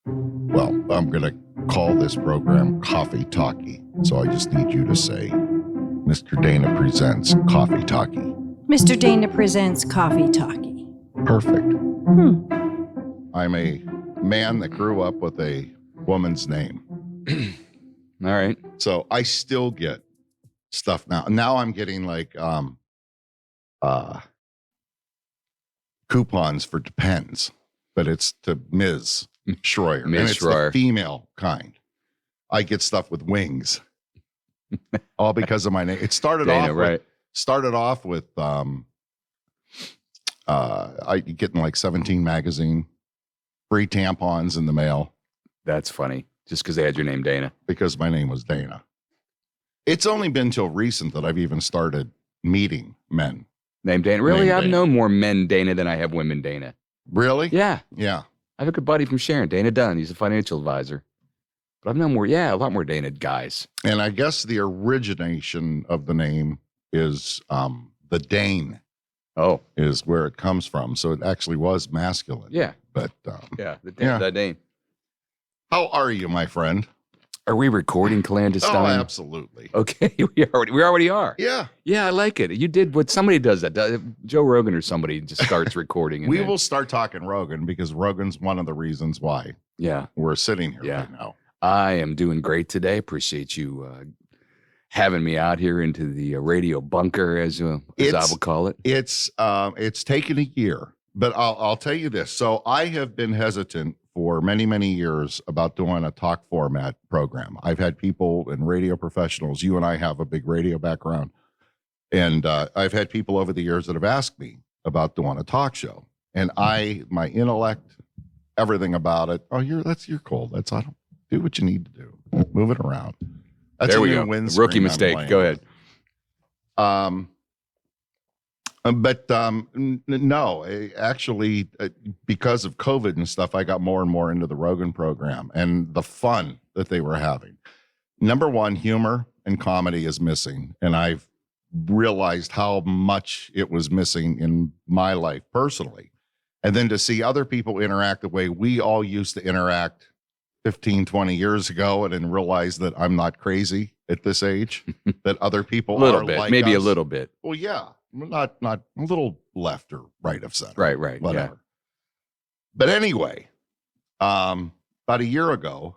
Well, I'm going to call this program Coffee Talkie. So I just need you to say, Mr. Dana presents Coffee Talkie. Mr. Dana presents Coffee Talkie. Perfect. I'm a man that grew up with a woman's name. All right. So I still get stuff now. Now I'm getting like coupons for Depends, but it's to Ms. Schroyer. Ms. And it's Schroyer. the female kind. I get stuff with wings. All because of my name. It started off with I getting like 17 magazine, free tampons in the mail. That's funny. Just because they had your name, Dana. Because my name was Dana. It's only been till recent that I've even started meeting men. Named Dana. Really? Named I've Dana. known more men Dana than I have women Dana. Really? Yeah. Yeah. I have a good buddy from Sharon, Dana Dunn. He's a financial advisor. But I've known a lot more Dana guys. And I guess the origination of the name is the Dane. Oh. Is where it comes from. So it actually was masculine. Yeah. But the Dane. How are you, my friend? Are we recording clandestine? Oh, absolutely. Okay, we already are. Yeah. Yeah, I like it. You did what somebody does that. Joe Rogan or somebody just starts recording. We will start talking Rogan because Rogan's one of the reasons why we're sitting here right now. I am doing great today. Appreciate you having me out here into the radio bunker, as I will call it. It's taken a year, but I'll tell you this. So I have been hesitant for many, many years about doing a talk format program. I've had people and radio professionals. You and I have a big radio background. And I've had people over the years that have asked me about doing a talk show. And my intellect, everything about it. Oh, you're cool. I don't do what you need to do. Move it around. That's there we go. Rookie mistake. Go ahead. No, actually, because of COVID and stuff, I got more and more into the Rogan program and the fun that they were having. Number one, humor and comedy is missing. And I've realized how much it was missing in my life personally. And then to see other people interact the way we all used to interact 15, 20 years ago, and then realize that I'm not crazy at this age, that other people are like maybe us. a little bit. Well, yeah. Not a little left or right of center. Right. Whatever. Yeah. But anyway, about a year ago,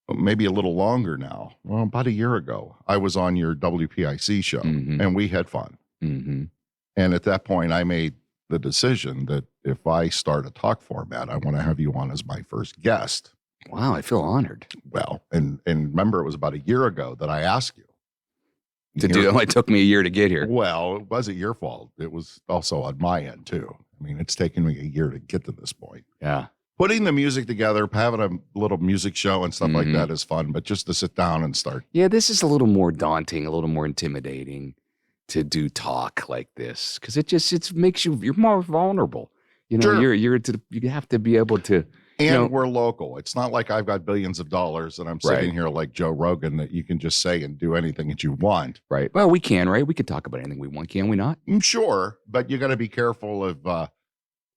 maybe a little longer now. Well, about a year ago, I was on your WPIC show and we had fun. Mm-hmm. And at that point, I made the decision that if I start a talk format, I want to have you on as my first guest. Wow, I feel honored. Well, and remember, it was about a year ago that I asked you. It only took me a year to get here. Well, it wasn't your fault. It was also on my end, too. I mean, it's taken me a year to get to this point. Yeah. Putting the music together, having a little music show and stuff like that is fun, but just to sit down and start. Yeah, this is a little more daunting, a little more intimidating to do talk like this because it makes you're more vulnerable. You know, sure. You have to be able to. And we're local. It's not like I've got billions of dollars and I'm sitting here like Joe Rogan that you can just say and do anything that you want. Right. Well, we can, right? We can talk about anything we want, can we not? I'm sure, but you got to be careful of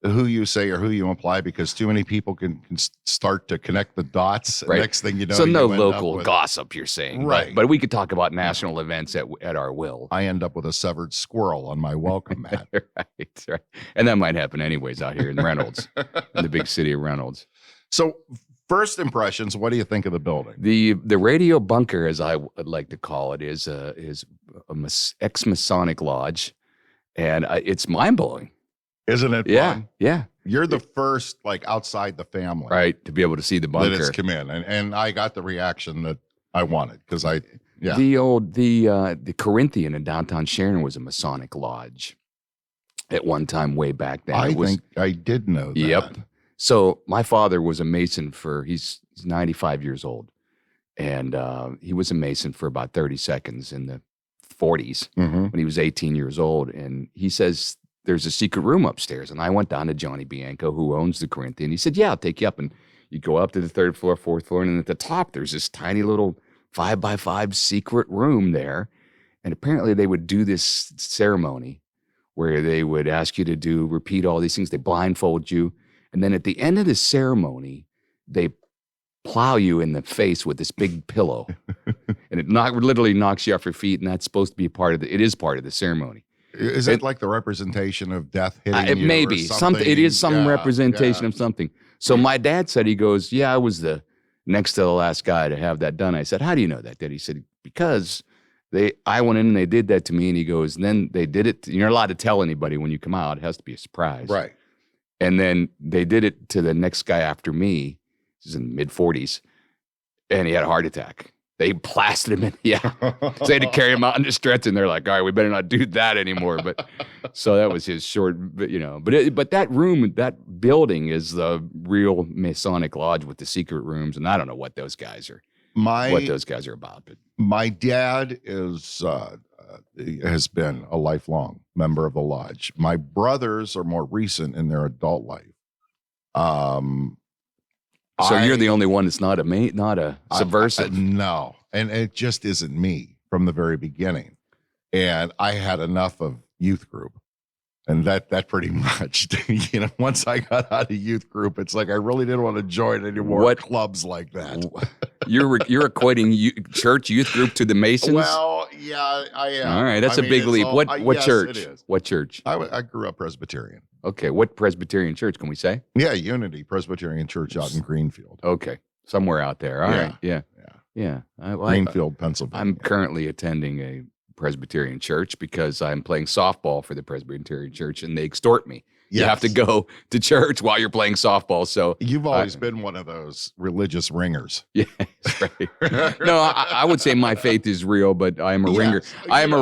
who you say or who you imply because too many people can start to connect the dots. Right. Next thing you know, so no local gossip, you're saying. Right. But we could talk about national events at our will. I end up with a severed squirrel on my welcome mat. right. And that might happen anyways out here in Reynolds, in the big city of Reynolds. So first impressions, what do you think of the building? The radio bunker, as I would like to call it, is a ex-Masonic lodge, and it's mind-blowing. Isn't it fun? Yeah. You're the first, like, outside the family. Right, to be able to see the bunker. That has come in, and I got the reaction that I wanted, because The Corinthian in downtown Sharon was a Masonic lodge at one time way back then. I think I did know that. Yep. So my father was a Mason he's 95 years old, and he was a Mason for about 30 seconds in the 40s when he was 18 years old. And he says, there's a secret room upstairs. And I went down to Johnny Bianco, who owns the Corinthian. He said, yeah, I'll take you up. And you go up to the third floor, fourth floor, and then at the top, there's this tiny little 5x5 secret room there. And apparently they would do this ceremony where they would ask you to repeat all these things. They blindfold you. And then at the end of the ceremony, they plow you in the face with this big pillow, and it literally knocks you off your feet, and that's supposed to be it is part of the ceremony. Is it like the representation of death hitting It you? may or be something? it is some Yeah, representation yeah. of something. So my dad said, he goes, yeah, I was the next to the last guy to have that done. I said, how do you know that, Dad? He said, because I went in and they did that to me. And he goes, and then they did it. You're not allowed to tell anybody when you come out. It has to be a surprise. Right. And then they did it to the next guy after me. He's in mid-40s. And he had a heart attack. They blasted him in. Yeah. So they had to carry him out in the stretcher, and they're like, all right, we better not do that anymore. But so that was his short, but that room, that building is the real Masonic lodge with the secret rooms. And I don't know what those guys are about. But My dad has been a lifelong member of the lodge. My brothers are more recent in their adult life. So you're the only one that's not a subversive. No, and it just isn't me from the very beginning. And I had enough of youth group, and that pretty much, once I got out of youth group, it's like I really didn't want to join any more clubs like that. You're equating church youth group to the Masons? Well, yeah, I am. All right, that's a big leap. What yes, church? It is. What church? I grew up Presbyterian. Okay, what Presbyterian church can we say? Yeah, Unity Presbyterian Church out in Greenfield. Okay, somewhere out there. All right, yeah. Greenfield, Pennsylvania. I'm currently attending a Presbyterian church because I'm playing softball for the Presbyterian church, and they extort me. Yes. You have to go to church while you're playing softball. So you've always been one of those religious ringers. Yes, right. No, I would say my faith is real, but I am a ringer. I'm a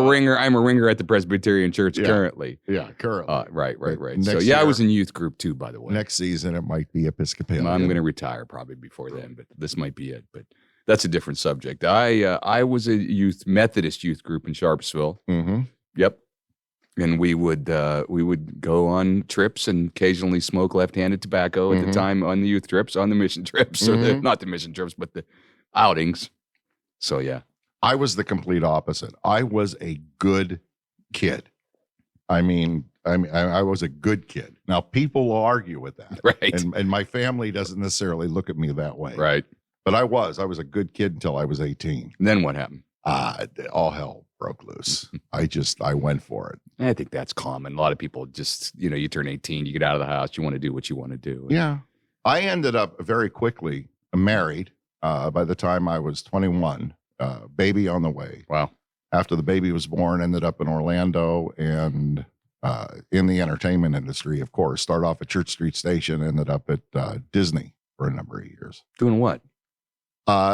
ringer at the Presbyterian church currently. Yeah, currently. Right. Next So year, I was in youth group too, by the way. Next season it might be Episcopalian. I'm going to retire probably before then, but this might be it. But that's a different subject. I was a Methodist youth group in Sharpsville. Mm-hmm. Yep. And we would go on trips and occasionally smoke left-handed tobacco at the time on the youth trips, on the mission trips, or not the mission trips, but the outings. So yeah, I was the complete opposite. I was a good kid. I was a good kid. Now people will argue with that, right? And my family doesn't necessarily look at me that way, right? But I was a good kid until I was 18. And then what happened? All hell broke loose. I went for it. I think that's common. A lot of people just, you turn 18, you get out of the house, you want to do what you want to do. Yeah. I ended up very quickly married by the time I was 21, baby on the way. Wow. After the baby was born, ended up in Orlando and in the entertainment industry, of course. Started off at Church Street Station, ended up at Disney for a number of years. Doing what?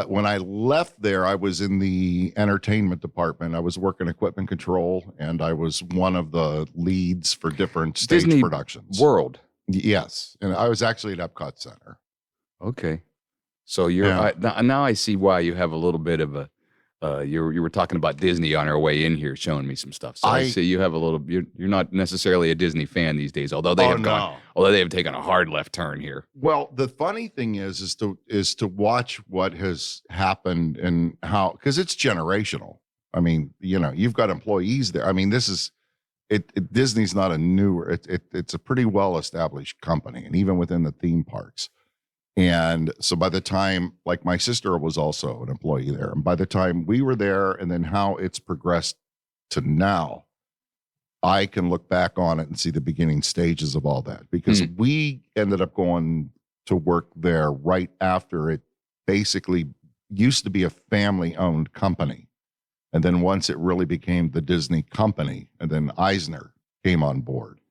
When I left there, I was in the entertainment department. I was working equipment control, and I was one of the leads for different stage Disney productions. World. Yes. And I was actually at Epcot Center. Okay. So now I see why you have a little bit of a, you were talking about Disney on our way in here, showing me some stuff. So I see you have a little, you're not necessarily a Disney fan these days, although they have taken a hard left turn here. Well, the funny thing is to watch what has happened and how, because it's generational. I mean, you've got employees there. I mean, this is Disney's not a newer, it's a pretty well-established company, and even within the theme parks. And so by the time, like my sister was also an employee there, and by the time we were there and then how it's progressed to now, I can look back on it and see the beginning stages of all that, because we ended up going to work there right after it basically used to be a family-owned company. And then once it really became the Disney company, and then Eisner came on board,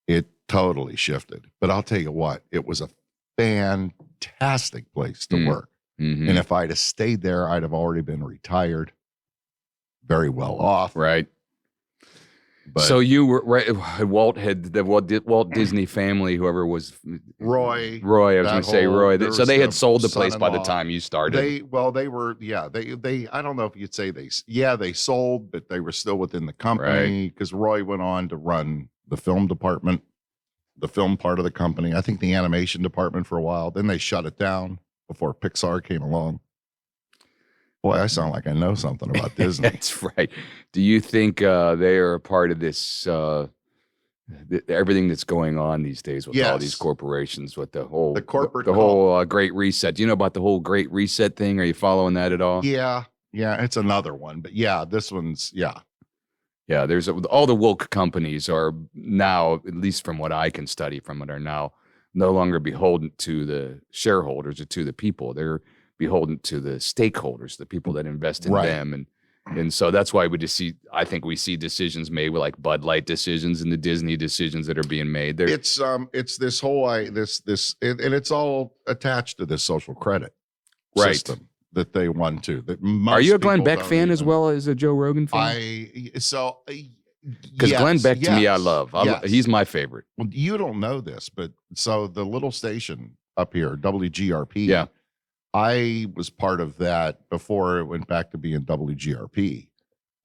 it totally shifted. But I'll tell you what, it was a fantastic place to work. Mm-hmm. And if I'd have stayed there, I'd have already been retired, very well off. Right. But so you were right. The Walt Disney family, whoever was Roy, I was going to say Roy. So they had sold the place by the son-in-law. time you started. They were, they, I don't know if you'd say they sold, but they were still within the company, because Roy went on to run the film department, the film part of the company. I think the animation department for a while. Then they shut it down before Pixar came along. Boy, I sound like I know something about Disney. That's right. Do you think they are a part of this everything that's going on these days with all these Yes. corporations, with the whole corporate the whole Great Reset. Do you know about the whole Great Reset thing? Are you following that at all? Yeah, it's another one, but yeah, this one's Yeah, there's all the woke companies are now, at least from what I can study from it, are now no longer beholden to the shareholders or to the people. They're beholden to the stakeholders, the people that invest in Right. them, and so that's why we just see. I think we see decisions made with like Bud Light decisions and the Disney decisions that are being made. it's this whole and it's all attached to this social credit Right. system that they want to. That Are you a Glenn people Beck don't fan as even- well as a Joe Rogan fan? Because Glenn Beck to me, I love. Yes. He's my favorite. Well, you don't know this, but so the little station up here, WGRP. Yeah. I was part of that before it went back to being WGRP,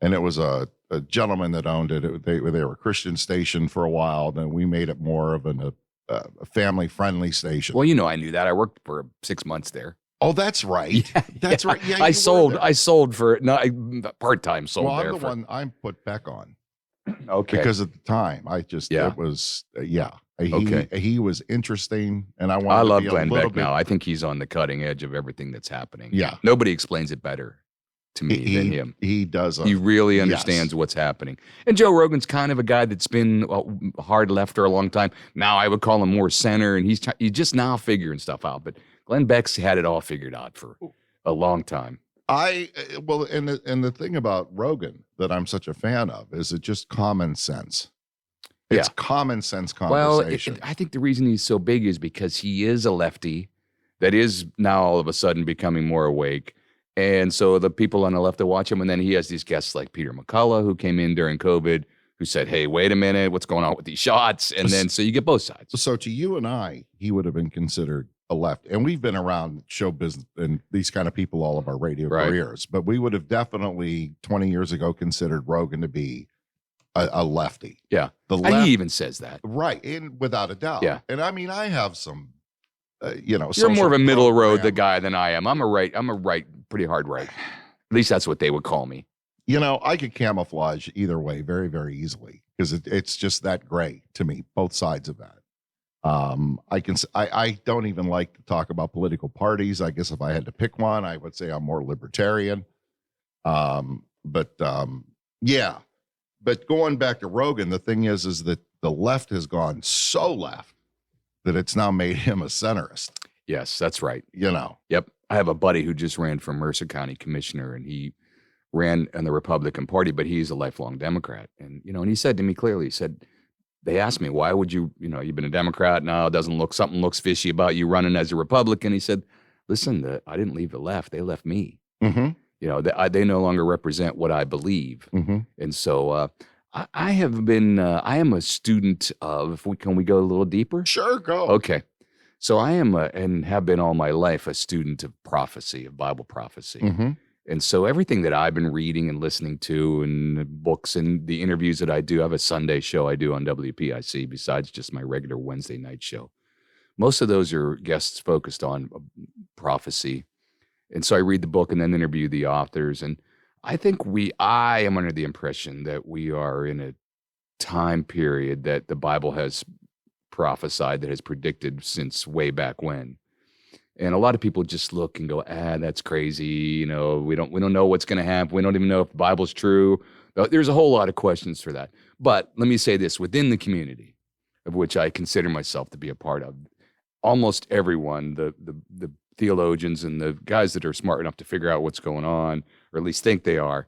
and it was a gentleman that owned it. They were a Christian station for a while. Then we made it more of a family friendly station. Well, you know, I knew that. I worked for 6 months there. Oh, that's right. That's right. Yeah, I you sold. were there. I sold for not part time. Sold Well, there. I'm the one I put Beck on Okay. because at the time I just Yeah. it was Okay. He was interesting, and I wanted. I to love be Glenn a little Beck bit, now. I think he's on the cutting edge of everything that's happening. Yeah. Nobody explains it better to me than him. He does. He really yes. understands what's happening. And Joe Rogan's kind of a guy that's been hard left for a long time. Now I would call him more center, and he's just now figuring stuff out. But Glenn Beck's had it all figured out for a long time. And the thing about Rogan that I'm such a fan of is it just common sense. It's common sense conversation. Well, I think the reason he's so big is because he is a lefty that is now all of a sudden becoming more awake. And so the people on the left that watch him, and then he has these guests like Peter McCullough, who came in during COVID, who said, hey, wait a minute, what's going on with these shots? And then so you get both sides. So to you and I, he would have been considered a left. And we've been around show business and these kind of people all of our radio careers. But we would have definitely 20 years ago considered Rogan to be a lefty. Yeah. And he even says that. Right. And without a doubt. Yeah. And I mean, I have some, You're more social of a middle road program. guy than I am. I'm a right, pretty hard right. At least that's what they would call me. I could camouflage either way very, very easily because it's just that gray to me, both sides of that. I don't even like to talk about political parties. I guess if I had to pick one, I would say I'm more libertarian. But going back to Rogan, the thing is that the left has gone so left that it's now made him a centrist. Yes, that's right. Yep. I have a buddy who just ran for Mercer County commissioner, and he ran in the Republican Party, but he's a lifelong Democrat. And, and he said to me clearly, he said, they asked me, why would you, you've been a Democrat now, something looks fishy about you running as a Republican. He said, listen, I didn't leave the left. They left me. Mm-hmm. They no longer represent what I believe. Mm-hmm. And so I have been, I am a student of, can we go a little deeper? Sure, go. Okay. So I am, and have been all my life, a student of prophecy, of Bible prophecy. Mm-hmm. And so everything that I've been reading and listening to and books and the interviews that I do, I have a Sunday show I do on WPIC besides just my regular Wednesday night show. Most of those are guests focused on prophecy. And so I read the book and then interview the authors. And I think I am under the impression that we are in a time period that the Bible has prophesied, that has predicted since way back when. And a lot of people just look and go, that's crazy. We don't know what's going to happen. We don't even know if the Bible's true. There's a whole lot of questions for that. But let me say this, within the community of which I consider myself to be a part of, almost everyone, the theologians and the guys that are smart enough to figure out what's going on, or at least think they are,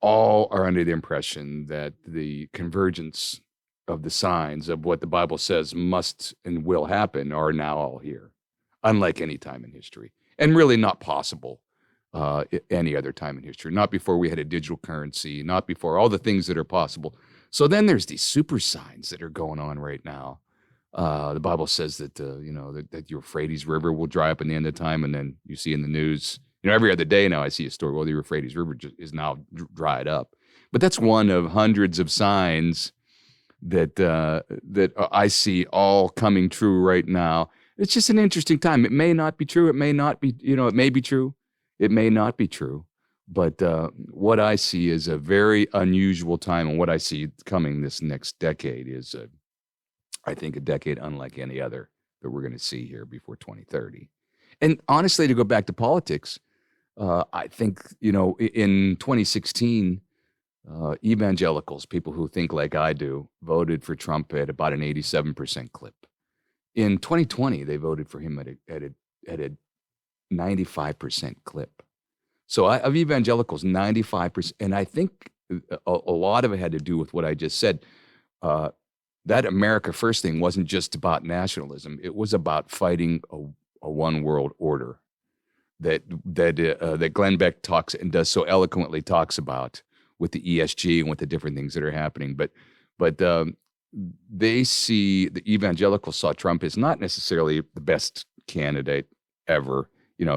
all are under the impression that the convergence of the signs of what the Bible says must and will happen are now all here, unlike any time in history, and really not possible any other time in history, not before we had a digital currency, not before all the things that are possible. So then there's these super signs that are going on right now. The Bible says that, that the Euphrates River will dry up in the end of time, and then you see in the news, every other day now I see a story, well, the Euphrates River is now dried up. But that's one of hundreds of signs that I see all coming true right now. It's just an interesting time. It may not be true. It may not be, it may be true. It may not be true. But what I see is a very unusual time. And what I see coming this next decade is I think, a decade unlike any other that we're going to see here before 2030. And honestly, to go back to politics, I think, in 2016, evangelicals, people who think like I do, voted for Trump at about an 87% clip. In 2020, they voted for him at a 95% clip. So of evangelicals, 95%, and I think a lot of it had to do with what I just said. That America First thing wasn't just about nationalism; it was about fighting a one world order that Glenn Beck talks and does so eloquently talks about with the ESG and with the different things that are happening. But they see the evangelicals saw Trump as not necessarily the best candidate ever.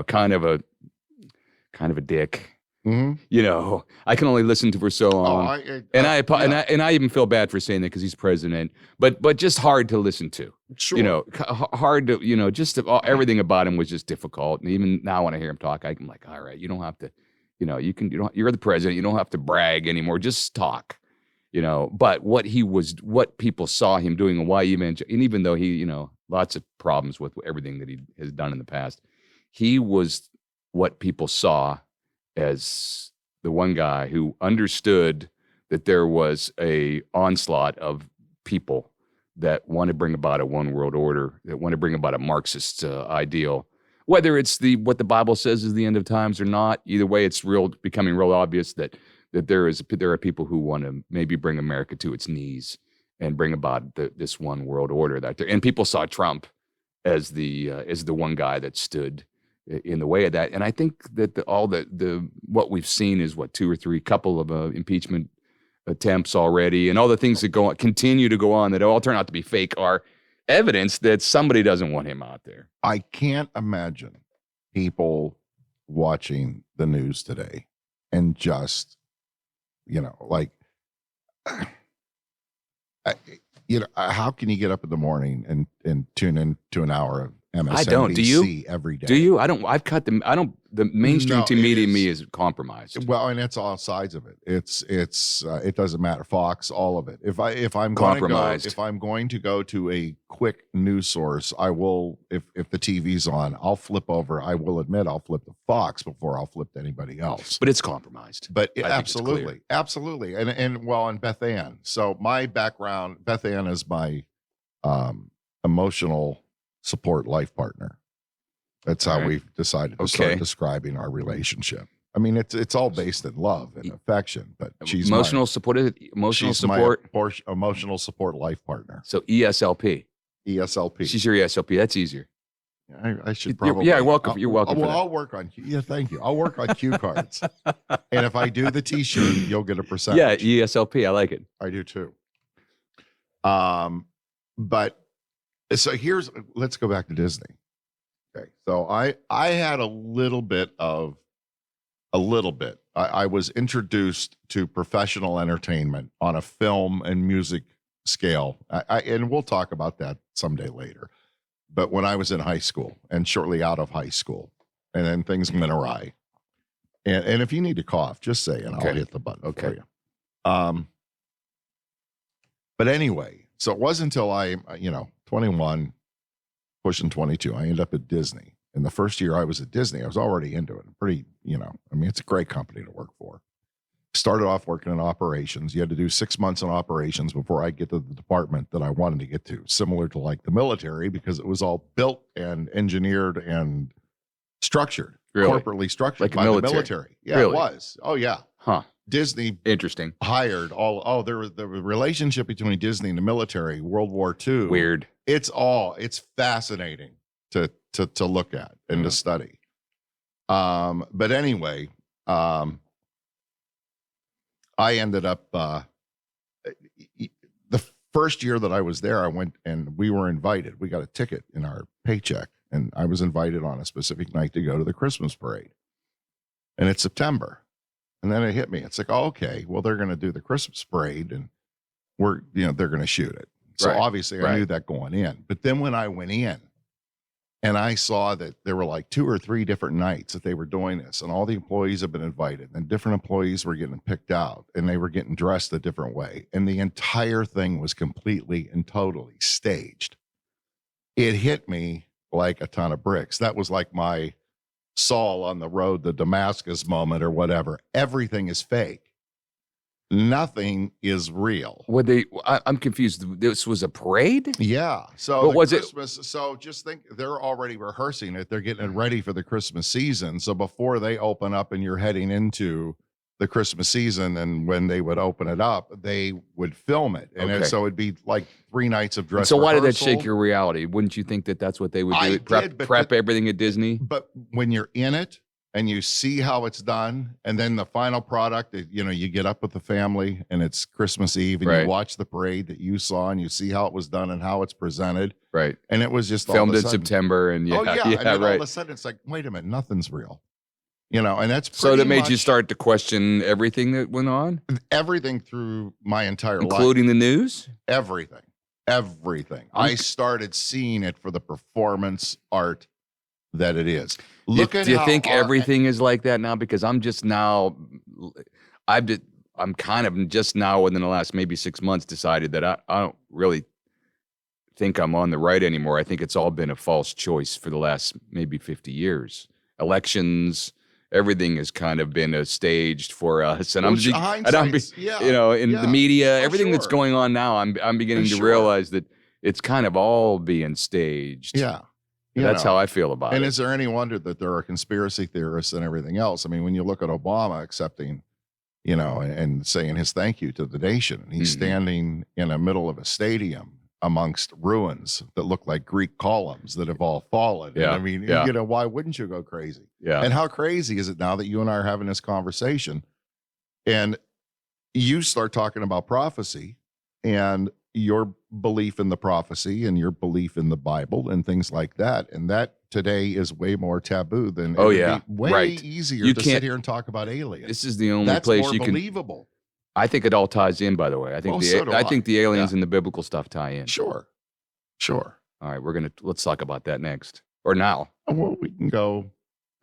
Kind of a dick. Mm-hmm. I can only listen to for so long, and I even feel bad for saying that because he's president. But just hard to listen to. Sure. Hard to everything about him was just difficult. And even now when I hear him talk, I'm like, all right, you don't have to, you're the president. You don't have to brag anymore. Just talk. But what people saw him doing and why and even though he, lots of problems with everything that he has done in the past, he was what people saw as the one guy who understood that there was a onslaught of people that want to bring about a one world order, that want to bring about a Marxist ideal, whether it's what the Bible says is the end of times or not. Either way, it's becoming real obvious that there are people who want to maybe bring America to its knees and bring about this one world order and people saw Trump as the one guy that stood in the way of that. And I think that what we've seen is two or three couple of impeachment attempts already, and all the things that continue to go on that all turn out to be fake are evidence that somebody doesn't want him out there. I can't imagine people watching the news today and just, how can you get up in the morning and tune into an hour of MSNBC I don't. Do you? Every day? Do you? I don't. I've cut them. I don't. The mainstream media to me is compromised. Well, and it's all sides of it. It doesn't matter. Fox, all of it. If I'm compromised. If I'm going to go to a quick news source, I will. If the TV's on, I'll flip over. I will admit I'll flip to Fox before I'll flip to anybody else. But it's compromised. But absolutely. And Beth Ann. So my background, Beth Ann is my emotional support life partner. That's how we've decided to start describing our relationship. I mean, it's all based in love and affection, but she's emotional support. My emotional support life partner. So ESLP. She's your ESLP. That's easier. I should probably. You're welcome. You're welcome. Well, I'll work on. Yeah, thank you. I'll work on cue cards, and if I do the T-shirt, you'll get a percentage. Yeah, ESLP. I like it. I do too. But so let's go back to Disney. Okay, so I had a little bit. I was introduced to professional entertainment on a film and music scale. And we'll talk about that someday later. But when I was in high school and shortly out of high school, and then things went awry. And if you need to cough, just say, and I'll hit the button for you. But anyway, so it wasn't until I, 21, pushing 22, I ended up at Disney. And the first year I was at Disney, I was already into it. Pretty, it's a great company to work for. Started off working in operations. You had to do 6 months in operations before I get to the department that I wanted to get to, similar to like the military, because it was all built and engineered and structured, corporately structured like by the military. Yeah, really? It was. Oh, yeah. Huh. Disney interesting hired there was the relationship between Disney and the military, World War II. Weird. It's fascinating to look at and to study. But anyway, I ended up the first year that I was there, I went and we were invited. We got a ticket in our paycheck, and I was invited on a specific night to go to the Christmas parade. And it's September. And then it hit me. It's like, okay, well, they're going to do the Christmas parade and they're going to shoot it. So obviously I knew that going in. But then when I went in And I saw that there were like 2 or 3 different nights that they were doing this, and all the employees have been invited, and different employees were getting picked out, and they were getting dressed a different way. And the entire thing was completely and totally staged. It hit me like a ton of bricks. That was like my Saul on the road to Damascus moment or whatever. Everything is fake. Nothing is real. I'm confused. This was a parade? Yeah. So But the was it- Christmas, so just think they're already rehearsing it. They're getting it ready for the Christmas season. So before they open up and you're heading into the Christmas season, and when they would open it up, they would film it. And Okay. so it'd be like 3 nights of And dress so why did that rehearsal. shake your reality? Wouldn't you think that that's what they would do? I Prep, did, but prep everything at Disney? But when you're in it and you see how it's done, and then the final product, you get up with the family and it's Christmas Eve, and Right. you watch the parade that you saw and you see how it was done and how it's presented. Right. And it was just all Filmed of a in sudden, September. And yeah, oh yeah, and then all right. of a sudden it's like, wait a minute, nothing's real. And that's So pretty that made you much start to question everything that went on, everything through my entire life. including the news? Everything. I started seeing it for the performance art that it is. Do you think everything is like that now? Because I'm just now, I'm kind of just now within the last maybe 6 months decided that I don't really think I'm on the right anymore. I think it's all been a false choice for the last maybe 50 years. Elections, everything has kind of been staged for us. And Which in the media, everything that's sure. going on now, I'm beginning to Sure. realize that it's kind of all being staged. Yeah. That's how I feel about And it. is there any wonder that there are conspiracy theorists and everything else? I mean, when you look at Obama accepting, and saying his thank you to the nation, and he's Mhm. standing in the middle of a stadium amongst ruins that look like Greek columns that have all fallen. Yeah, And I mean, yeah. why wouldn't you go crazy? Yeah. And how crazy is it now that you and I are having this conversation and you start talking about prophecy and your belief in the prophecy and your belief in the Bible and things like that. And that today is way more taboo than Oh, it would yeah. be way Right. easier You to can't- sit here and talk about aliens. This is the only That's place more you can. believable. I think it all ties in. By the way, I think Well, so do I I. think the aliens Yeah. and the biblical stuff tie in. Sure. All right, let's talk about that next or now. Well, we can go.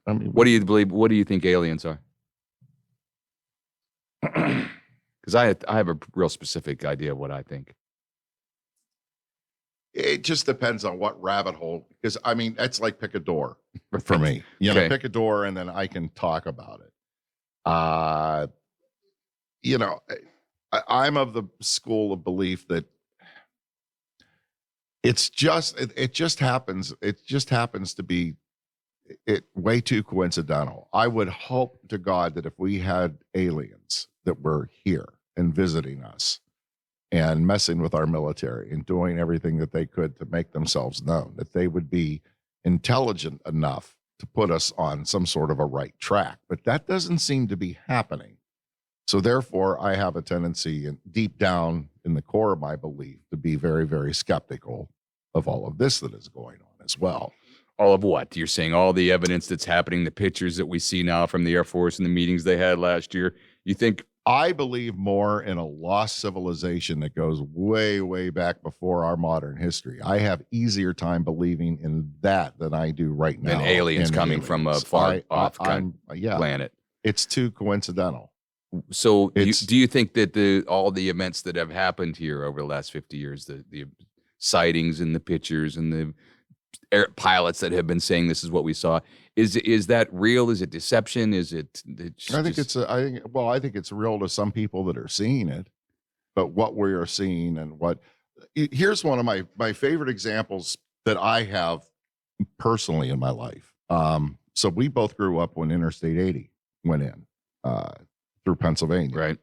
I mean, What do you believe? What do you think aliens are? Because I have a real specific idea of what I think. it just depends on what rabbit hole, because I mean, it's like pick a door for me. Okay. Pick a door and then I can talk about it. I'm of the school of belief that it just happens to be way too coincidental. I would hope to God that if we had aliens that were here and visiting us and messing with our military and doing everything that they could to make themselves known, that they would be intelligent enough to put us on some sort of a right track. But that doesn't seem to be happening. So therefore, I have a tendency deep down in the core of my belief to be very, very skeptical of all of this that is going on as well. All of what? You're saying all the evidence that's happening, the pictures that we see now from the Air Force and the meetings they had last year. You think? I believe more in a lost civilization that goes way, way back before our modern history. I have easier time believing in that than I do right now. Than aliens in coming from a far off planet. It's too coincidental. So do you think that all the events that have happened here over the last 50 years, the sightings and the pictures and the air pilots that have been saying this is what we saw, is that real? Is it deception? Is it? I think it's real to some people that are seeing it, but what we are seeing and here's one of my favorite examples that I have personally in my life. So we both grew up when Interstate 80 went in through Pennsylvania. Right.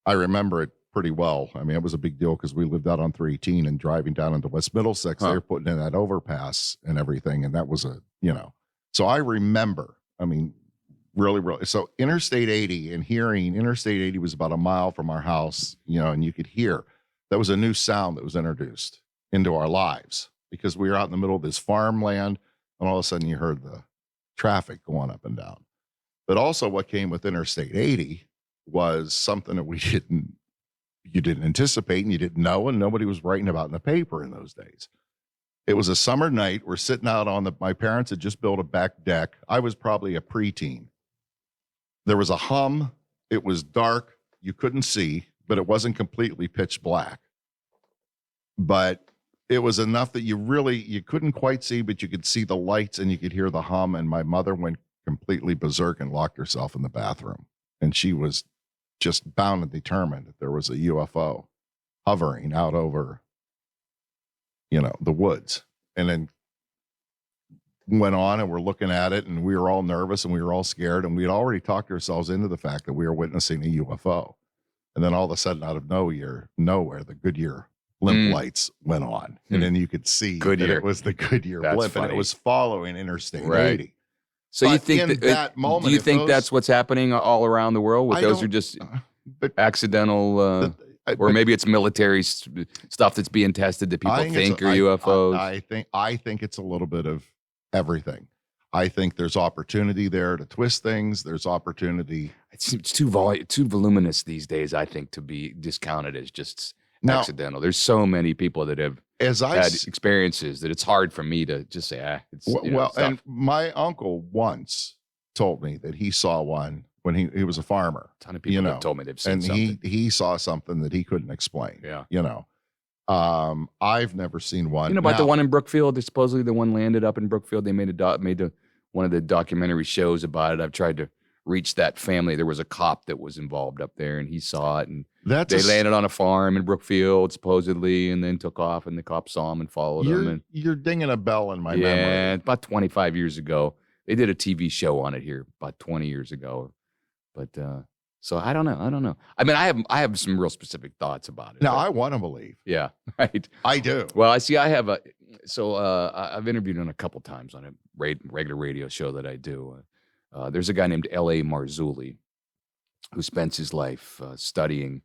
I remember it pretty well. I mean, it was a big deal because we lived out on 318 and driving down into West Middlesex, they were putting in that overpass and everything. And that was so I remember, I mean, really, really. So Interstate 80 and hearing Interstate 80 was about a mile from our house, and you could hear that was a new sound that was introduced into our lives because we were out in the middle of this farmland and all of a sudden you heard the traffic going up and down. But also what came with Interstate 80 was something that you didn't anticipate and you didn't know, and nobody was writing about in the paper in those days. It was a summer night. We're sitting out on my parents had just built a back deck. I was probably a preteen. There was a hum. It was dark. You couldn't see, but it wasn't completely pitch black. But it was enough that you couldn't quite see, but you could see the lights and you could hear the hum. And my mother went completely berserk and locked herself in the bathroom. And she was just bound and determined that there was a UFO hovering out over, the woods. And then went on and we're looking at it and we were all nervous and we were all scared and we had already talked ourselves into the fact that we were witnessing a UFO. And then all of a sudden out of nowhere, the Goodyear blimp lights went on. And then you could see that it was the Goodyear blimp funny. And it was following Interstate Right. 80. So But you think in that moment, do you if think those- that's what's happening all around the world? With I those are don't- just but accidental, or but maybe it's military stuff that's being tested that people I think it's- are UFOs. I think it's a little bit of everything. I think there's opportunity there to twist things. There's opportunity. It's too voluminous these days, I think, to be discounted as just Now, accidental. There's so many people that have as I had s- experiences that it's hard for me to just say, it's well, stuff. and my uncle once told me that he saw one when he was a farmer, A ton of people have told me they've seen and something. he saw something that he couldn't explain. Yeah. I've never seen one. You know about Now, the one in Brookfield? Supposedly the one landed up in Brookfield. They made one of the documentary shows about it. I've tried to reach that family. There was a cop that was involved up there, and he saw it. And they landed on a farm in Brookfield, supposedly, and then took off. And the cop saw him and followed him. And You're dinging a bell in my yeah, memory. about 25 years ago, they did a TV show on it here about 20 years ago. But so I don't know. I mean, I have some real specific thoughts about it. Now but- I want to believe. yeah, right. I do. Well, I see. I've interviewed him a couple times on a regular radio show that I do. There's a guy named L.A. Marzulli who spends his life studying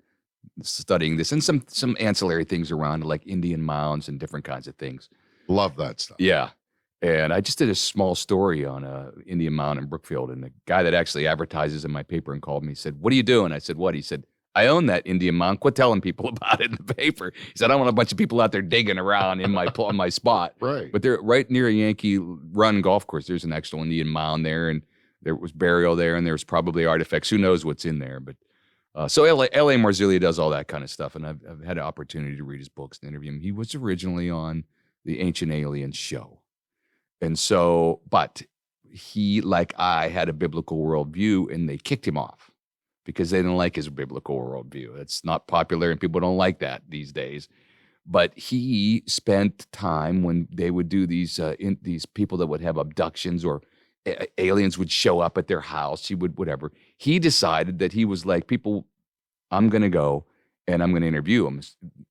this and some ancillary things around, like Indian mounds and different kinds of things. Love that stuff. Yeah. And I just did a small story on a Indian mound in Brookfield, and the guy that actually advertises in my paper and called me said, "What are you doing?" I said, "What?" He said, "I own that Indian mound. Quit telling people about it in the paper." He said, "I don't want a bunch of people out there digging around in my spot." Right. But they're right near a Yankee Run golf course. There's an actual Indian mound there, and there was burial there, and there's probably artifacts. Who knows what's in there? But so L.A. Marzulli does all that kind of stuff, and I've had an opportunity to read his books and interview him. He was originally on the Ancient Aliens show. And so, but he, like I, had a biblical worldview, and they kicked him off because they didn't like his biblical worldview. It's not popular, and people don't like that these days. But he spent time when they would do these people that would have abductions or aliens would show up at their house. He would whatever. He decided that he was like, people, I'm going to go and I'm going to interview them.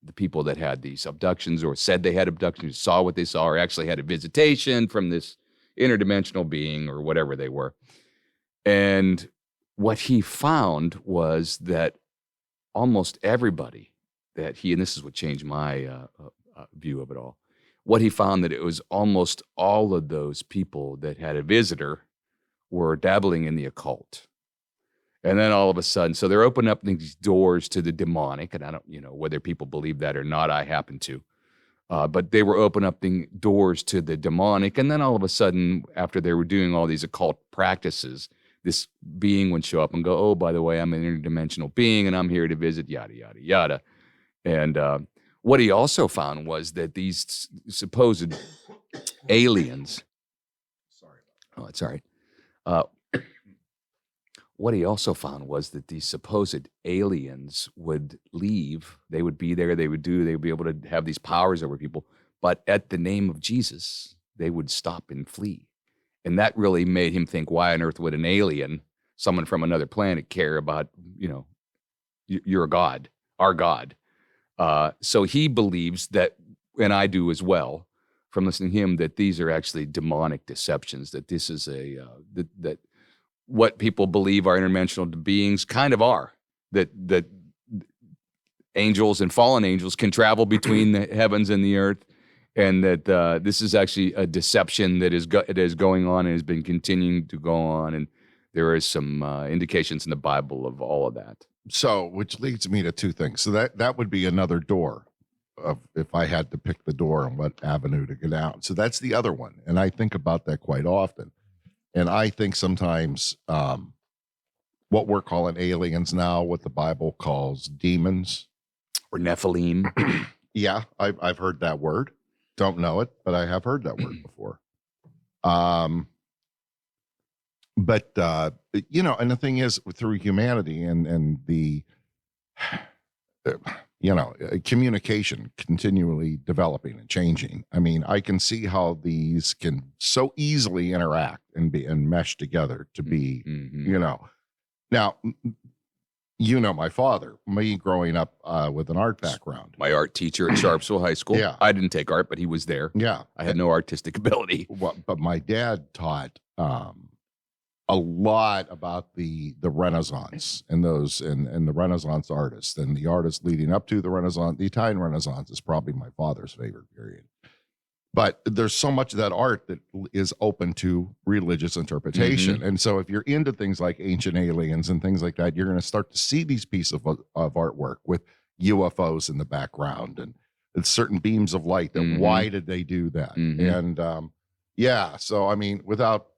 The people that had these abductions or said they had abductions, saw what they saw, or actually had a visitation from this interdimensional being or whatever they were. And what he found was that almost everybody that and this is what changed my view of it all, what he found that it was almost all of those people that had a visitor were dabbling in the occult. And then all of a sudden, so they're opening up these doors to the demonic, and I don't, whether people believe that or not, I happen to. But they were opening up the doors to the demonic, and then all of a sudden, after they were doing all these occult practices, this being would show up and go, "Oh, by the way, I'm an interdimensional being, and I'm here to visit," yada, yada, yada. And what he also found was that these supposed aliens, it's all right. What he also found was that these supposed aliens would leave. They would be there. They would be able to have these powers over people. But at the name of Jesus, they would stop and flee. And that really made him think, why on earth would an alien, someone from another planet, care about, you're a God, our God. So he believes that, and I do as well, from listening to him, that these are actually demonic deceptions, that this is that what people believe are interdimensional beings kind of are, that angels and fallen angels can travel between the heavens and the earth, and that this is actually a deception that is going on and has been continuing to go on, and there is some indications in the Bible of all of that. So, which leads me to two things. So that would be another door if I had to pick the door and what avenue to go down. So that's the other one. And I think about that quite often. And I think sometimes what we're calling aliens now, what the Bible calls demons. Or Nephilim. Yeah, I've heard that word. Don't know it, but I have heard that word before. But and the thing is, through humanity and the communication continually developing and changing. I mean, I can see how these can so easily interact and mesh together to be, Now, my father, me growing up with an art background. My art teacher at Sharpsville High School. Yeah. I didn't take art, but he was there. Yeah. I had no artistic ability. But my dad taught a lot about the Renaissance and the Renaissance artists and the artists leading up to the Renaissance. The Italian Renaissance is probably my father's favorite period. But there's so much of that art that is open to religious interpretation. And so if you're into things like Ancient Aliens and things like that, you're going to start to see these pieces of artwork with UFOs in the background and certain beams of light that why did they do that? And so I mean, without,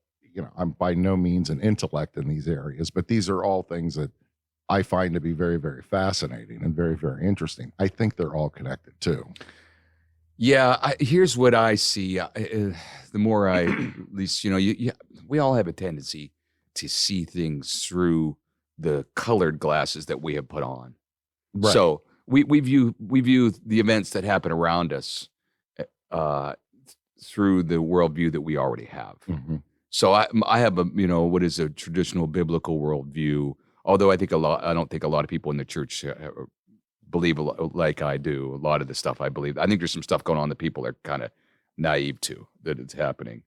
I'm by no means an intellect in these areas, but these are all things that I find to be very, very fascinating and very, very interesting. I think they're all connected too. Yeah, here's what I see. The more I, at least, we all have a tendency to see things through the colored glasses that we have put on. Right. So we view the events that happen around us through the worldview that we already have. So I have what is a traditional biblical worldview. Although I don't think a lot of people in the church believe like I do. A lot of the stuff I believe. I think there's some stuff going on that people are kind of naive to, that it's happening.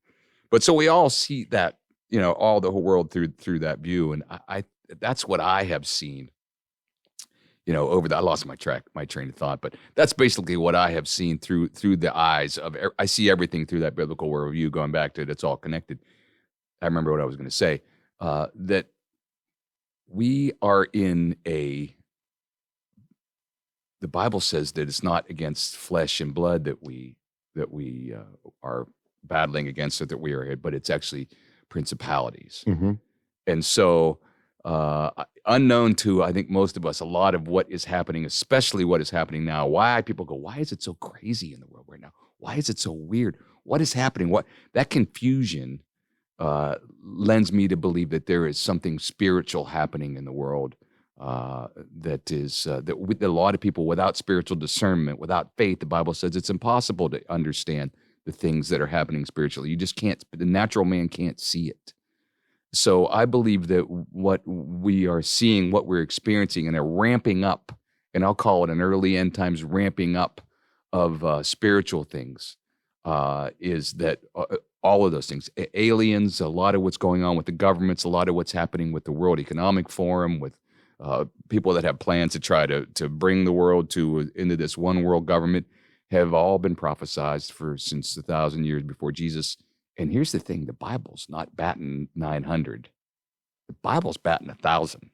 But so we all see that, all the whole world through that view. And I that's what I have seen, over I lost my train of thought, but that's basically what I have seen through the eyes of, I see everything through that biblical worldview, going back to it. It's all connected. I remember what I was going to say, that we are in the Bible says that it's not against flesh and blood that we are battling against, or that we are, but it's actually principalities. And so, unknown to, I think, most of us, a lot of what is happening, especially what is happening now, why people go, why is it so crazy in the world right now? Why is it so weird? What is happening? That confusion lends me to believe that there is something spiritual happening in the world. That with a lot of people without spiritual discernment, without faith, the Bible says it's impossible to understand the things that are happening spiritually. You just can't, the natural man can't see it. So I believe that what we are seeing, what we're experiencing, and a ramping up, and I'll call it an early end times ramping up of spiritual things, is that all of those things, aliens, a lot of what's going on with the governments, a lot of what's happening with the World Economic Forum, with people that have plans to try to bring the world into this one world government, have all been prophesied since 1,000 years before Jesus. And here's the thing: the Bible's not batting 900; the Bible's batting 1,000.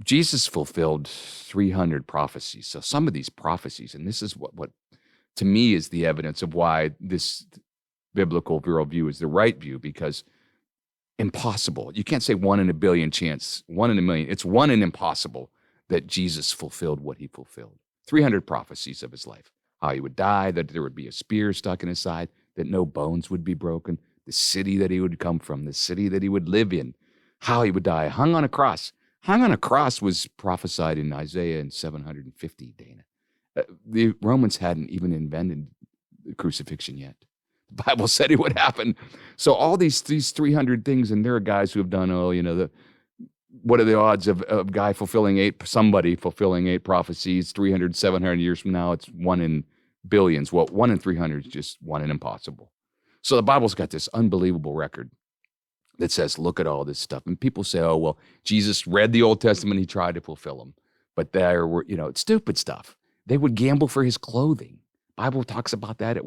Jesus fulfilled 300 prophecies. So some of these prophecies, and this is what to me is the evidence of why this biblical worldview is the right view, because impossible. You can't say 1 in a billion chance, 1 in a million. It's 1 in impossible that Jesus fulfilled what he fulfilled. 300 prophecies of his life: how he would die, that there would be a spear stuck in his side, that no bones would be broken, the city that he would come from, the city that he would live in, how he would die, hung on a cross. Hung on a cross was prophesied in Isaiah in 750, Dana. The Romans hadn't even invented the crucifixion yet. The Bible said it would happen. So all these 300 things, and there are guys who have done, what are the odds of a guy somebody fulfilling 8 prophecies, 300, 700 years from now? It's 1 in billions. Well, 1 in 300 is just 1 in impossible. So the Bible's got this unbelievable record that says, look at all this stuff. And people say, oh, well, Jesus read the Old Testament, he tried to fulfill them. But there were, it's stupid stuff. They would gamble for his clothing. Bible talks about that that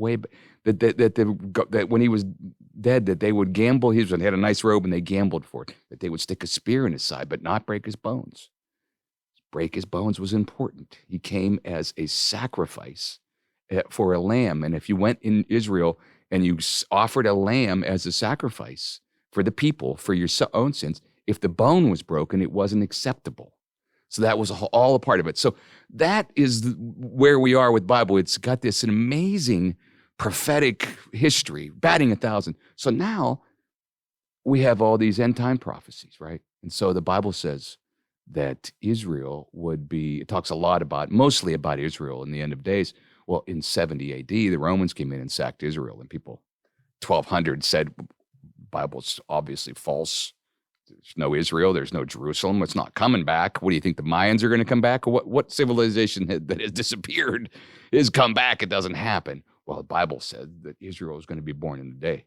when he was dead, that they would gamble. He had a nice robe and they gambled for it. That they would stick a spear in his side, but not break his bones. break his bones was important. He came as a sacrifice for a lamb. And if you went in Israel and you offered a lamb as a sacrifice for the people, for your own sins, if the bone was broken, it wasn't acceptable. So that was all a part of it. So that is where we are with Bible. It's got this amazing prophetic history, batting 1,000. So now we have all these end time prophecies, right? And so the Bible says that Israel would be, it talks a lot about, mostly about Israel in the end of days. Well, in 70 AD, the Romans came in and sacked Israel, and people, 1200 said, Bible's obviously false. There's no Israel. There's no Jerusalem. It's not coming back. What do you think? The Mayans are going to come back? Or what civilization that has disappeared is come back? It doesn't happen. Well, the Bible said that Israel is going to be born in a day.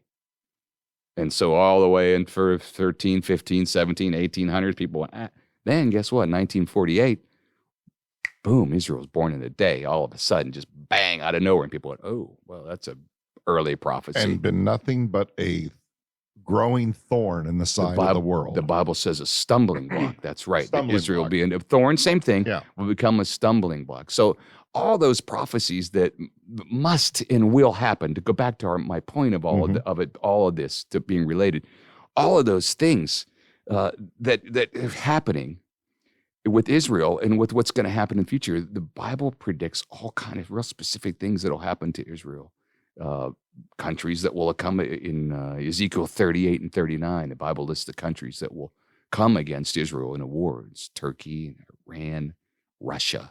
And so all the way in for 13, 15, 17, 1800s, people went, Then guess what? 1948, boom, Israel's born in a day. All of a sudden, just bang, out of nowhere. And people went, oh, well, that's an early prophecy. And been nothing but a growing thorn in the side of the world. The Bible says a stumbling block. That's right. Israel block. being a thorn, same thing, Yeah. will become a stumbling block. So all those prophecies that must and will happen, to go back to my point of all all of this to being related, all of those things that are happening with Israel and with what's going to happen in the future, the Bible predicts all kind of real specific things that will happen to Israel. Countries that will come in Ezekiel 38 and 39. The Bible lists the countries that will come against Israel in a war. It's Turkey, Iran, Russia,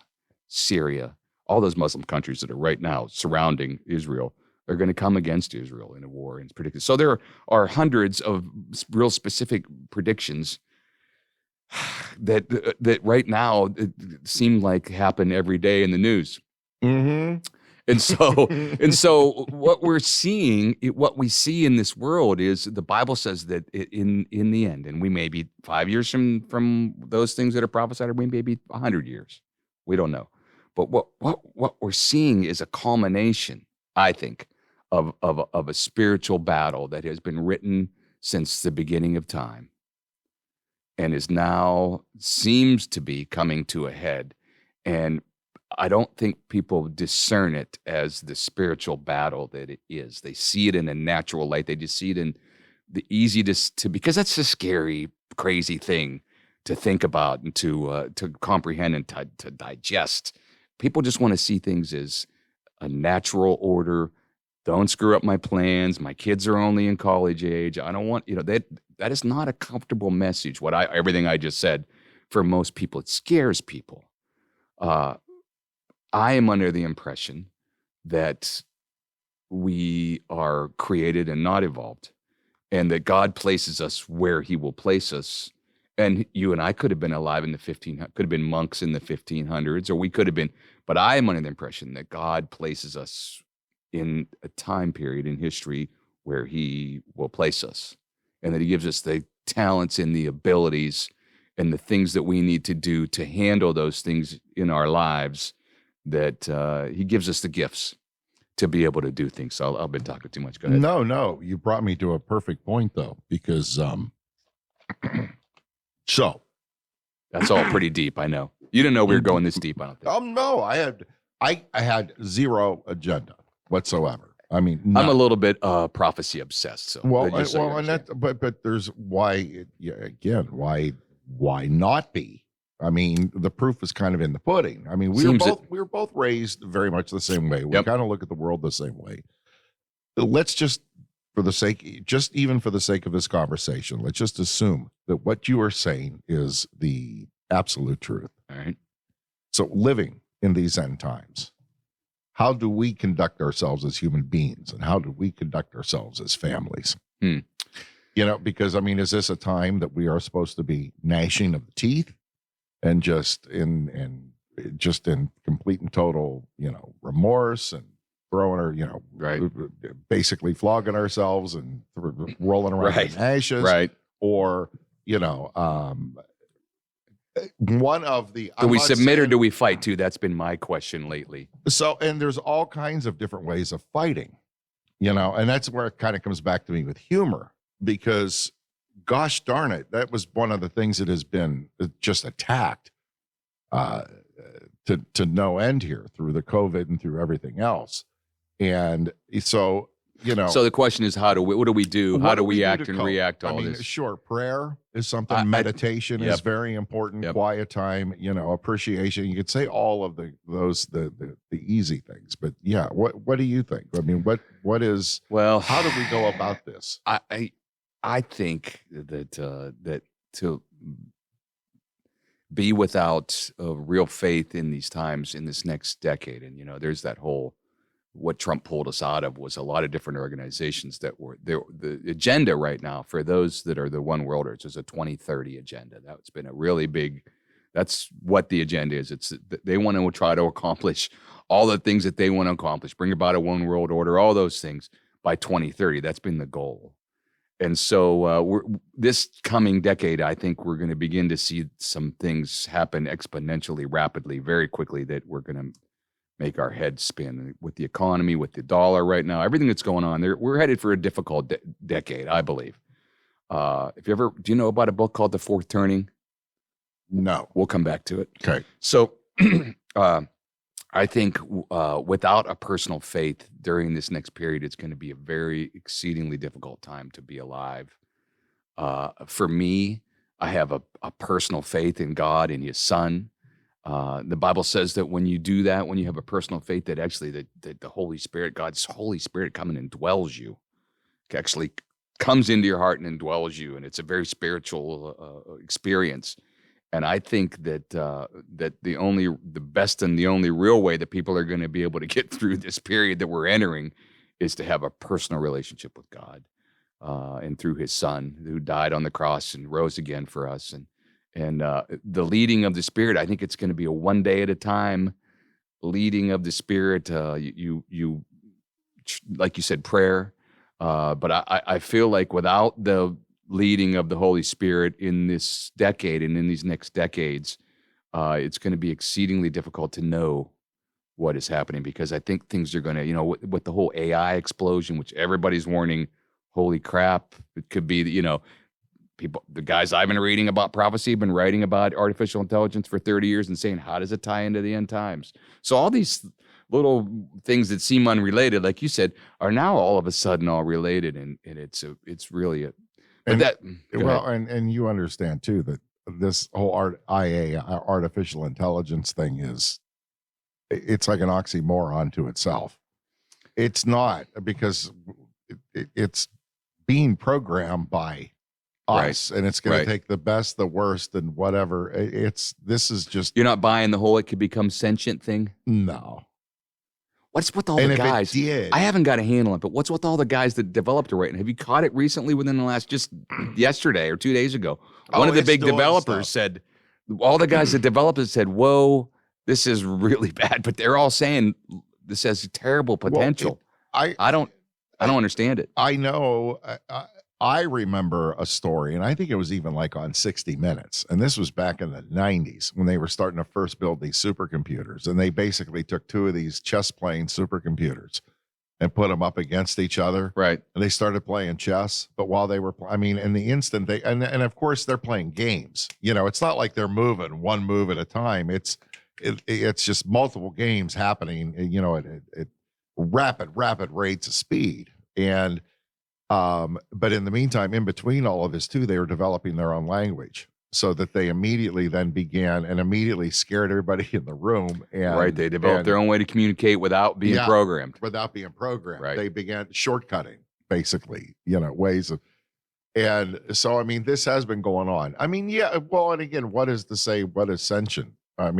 Syria, all those Muslim countries that are right now surrounding Israel are going to come against Israel in a war. And it's predicted. So there are hundreds of real specific predictions that right now it seem like happen every day in the news. Mm-hmm. And so what we're seeing, what we see in this world is the Bible says that in the end, and we may be 5 years from those things that are prophesied, or we may be 100 years. We don't know. But what we're seeing is a culmination, I think, of a spiritual battle that has been written since the beginning of time and is now seems to be coming to a head. And I don't think people discern it as the spiritual battle that it is. They see it in a natural light. They just see it in the easy to because that's a scary, crazy thing to think about and to comprehend and to digest. People just want to see things as a natural order. Don't screw up my plans. My kids are only in college age. I don't want, that is not a comfortable message. Everything I just said, for most people, it scares people. I am under the impression that we are created and not evolved, and that God places us where he will place us. And you and I could have been alive in the could have been monks in the 1500s, or we could have been, but I am under the impression that God places us in a time period in history where he will place us, and that he gives us the talents and the abilities and the things that we need to do to handle those things in our lives, that he gives us the gifts to be able to do things. So I've been talking too much. Go ahead. No, you brought me to a perfect point though, because so that's all pretty deep. I know you didn't know we were going this deep. I don't think. No, I had zero agenda whatsoever. I mean, none. I'm a little bit prophecy obsessed. So but there's why not be? I mean, the proof is kind of in the pudding. I mean, we were both raised very much the same way. We kind of look at the world the same way. Let's just for the sake of this conversation, let's just assume that what you are saying is the absolute truth. All right. So living in these end times, how do we conduct ourselves as human beings, and how do we conduct ourselves as families? Because I mean, is this a time that we are supposed to be gnashing of the teeth and just in complete and total, remorse and throwing our, right, basically flogging ourselves and rolling around in ashes, right? Or one of the do we submit or do we fight too? That's been my question lately. So, and there's all kinds of different ways of fighting, and that's where it kind of comes back to me with humor, because gosh darn it, that was one of the things that has been just attacked uh, to no end here through the COVID and through everything else. And so, So the question is, what do we do? How do we act and react to all this? Sure, prayer is something. Meditation is very important. Yep. Quiet time, appreciation. You could say all of the easy things, but yeah, what do you think? I mean, what is? Well, how do we go about this? I think that that to be without real faith in these times, in this next decade, and there's that whole. What Trump pulled us out of was a lot of different organizations that were there. The agenda right now for those that are the one worlders is a 2030 agenda. That's been a really big, that's what the agenda is. It's they want to try to accomplish all the things that they want to accomplish, bring about a one world order, all those things by 2030. That's been the goal. And so this coming decade, I think we're going to begin to see some things happen exponentially, rapidly, very quickly that we're going to make our heads spin with the economy, with the dollar right now, everything that's going on there. We're headed for a difficult decade, I believe. Do you know about a book called The Fourth Turning? No. We'll come back to it. Okay. So I think without a personal faith during this next period, it's going to be a very exceedingly difficult time to be alive. For me, I have a personal faith in God and his son. The Bible says that when you do that, when you have a personal faith, that actually that the Holy Spirit, God's Holy Spirit coming and indwells you, actually comes into your heart and indwells you. And it's a very spiritual experience. And I think that that the best and the only real way that people are going to be able to get through this period that we're entering is to have a personal relationship with God, and through his son who died on the cross and rose again for us. And the leading of the Spirit, I think it's going to be a one day at a time leading of the Spirit. You like you said, prayer. But I feel like without the leading of the Holy Spirit in this decade and in these next decades, it's going to be exceedingly difficult to know what is happening, because I think things are going to, with the whole AI explosion, which everybody's warning, holy crap, it could be, people, the guys I've been reading about prophecy have been writing about artificial intelligence for 30 years and saying, how does it tie into the end times? So all these little things that seem unrelated, like you said, are now all of a sudden all related. And it's really a, but and you understand too, that this whole artificial intelligence thing it's like an oxymoron to itself. It's not, because it's being programmed by us, and it's going to take the best, the worst, and whatever. This is just, you're not buying the whole it could become sentient thing. No. What's with all the guys? I haven't got a handle on it, but what's with all the guys that developed it right now? Have you caught it recently within the last, just yesterday or 2 days ago? One of the big developers said, all the guys that developed it said, whoa, this is really bad. But they're all saying this has terrible potential. Well, I don't understand it. I know. I remember a story, and I think it was even like on 60 Minutes. And this was back in the 90s when they were starting to first build these supercomputers. And they basically took two of these chess playing supercomputers and put them up against each other. Right. And they started playing chess. But while they were, in the instant and of course they're playing games. It's not like they're moving one move at a time. It's just multiple games happening, at rapid rates of speed. And but in the meantime, in between all of this too, they were developing their own language, so that they immediately then began and immediately scared everybody in the room. And they developed their own way to communicate without being programmed. Without being programmed, right. They began shortcutting, basically, ways of. And so, this has been going on. Well, and again, what is to say what is sentient? I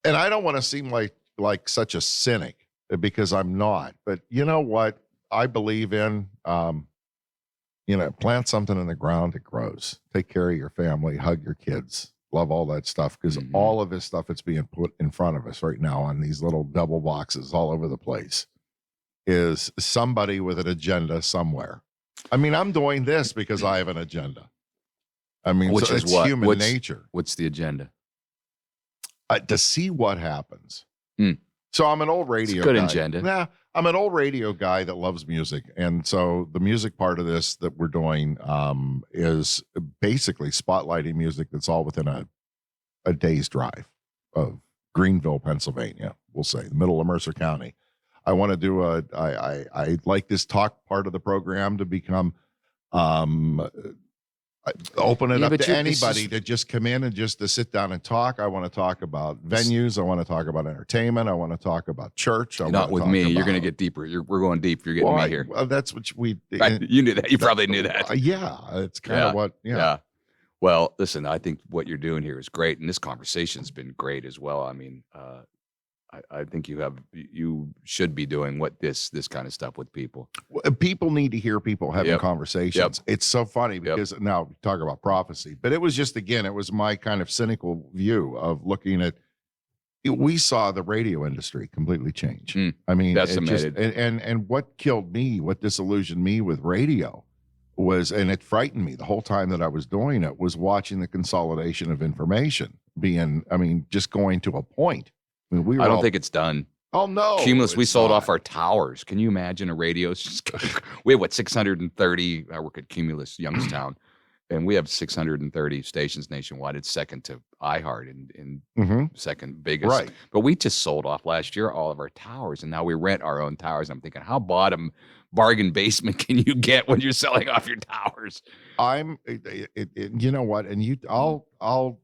don't want to seem like such a cynic, because I'm not. But you know what? I believe in, plant something in the ground, it grows. Take care of your family, hug your kids, love all that stuff, because all of this stuff that's being put in front of us right now on these little double boxes all over the place is somebody with an agenda somewhere. I'm doing this because I have an agenda. Which is it's human nature. What's the agenda? To see what happens. So I'm an old radio guy. Good guy. agenda. Yeah, I'm an old radio guy that loves music. And so the music part of this that we're doing is basically spotlighting music that's all within a a day's drive of Greenville, Pennsylvania, we'll say, the middle of Mercer County. I want to do I like this talk part of the program to become, open it up to anybody to just come in and just to sit down and talk. I want to talk about venues. I want to talk about entertainment. I want to talk about church. Not with me. You're going to get deeper. We're going deep. You're getting me here. Well, that's what you knew that. You probably knew that. Yeah. It's kind of what, yeah. Well, listen, I think what you're doing here is great. And this conversation's been great as well. I mean, I think you should be doing this kind of stuff with people. People need to hear people having conversations. It's so funny because now we talk about prophecy, but it was just, again, it was my kind of cynical view of looking at, we saw the radio industry completely change. I mean, decimated. And what killed me, what disillusioned me with radio was, and it frightened me the whole time that I was doing it, was watching the consolidation of information just going to a point. I mean, I don't think it's done. Oh no, Cumulus, we sold off our towers. Can you imagine a radio? We have 630. I work at Cumulus, Youngstown, and we have 630 stations nationwide. It's second to iHeart and second biggest. Right. But we just sold off last year all of our towers, and now we rent our own towers. I'm thinking, how bottom bargain basement can you get when you're selling off your towers? You know what? And I'll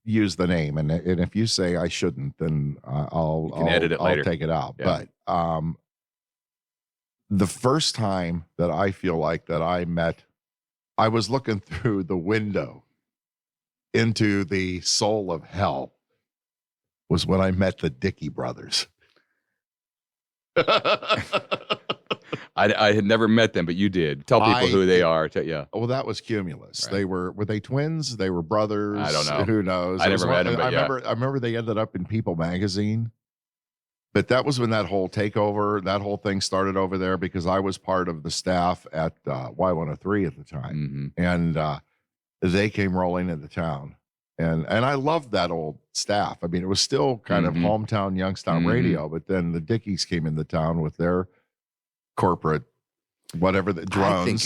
use the name, and if you say I shouldn't, then I'll edit it later. I'll take it out. Yeah. But the first time that I feel like that I was looking through the window into the soul of hell was when I met the Dickey brothers. I had never met them, but you did. Tell people who they are. Well, that was Cumulus. Right. Were they twins? They were brothers. I don't know. Who knows? I never met them, but I remember they ended up in People magazine. But that was when that whole takeover, that whole thing started over there, because I was part of the staff at Y103 at the time. And they came rolling into town. And I loved that old staff. I mean, it was still kind of hometown Youngstown radio, but then the Dickies came into town with their corporate, whatever, the drones. I think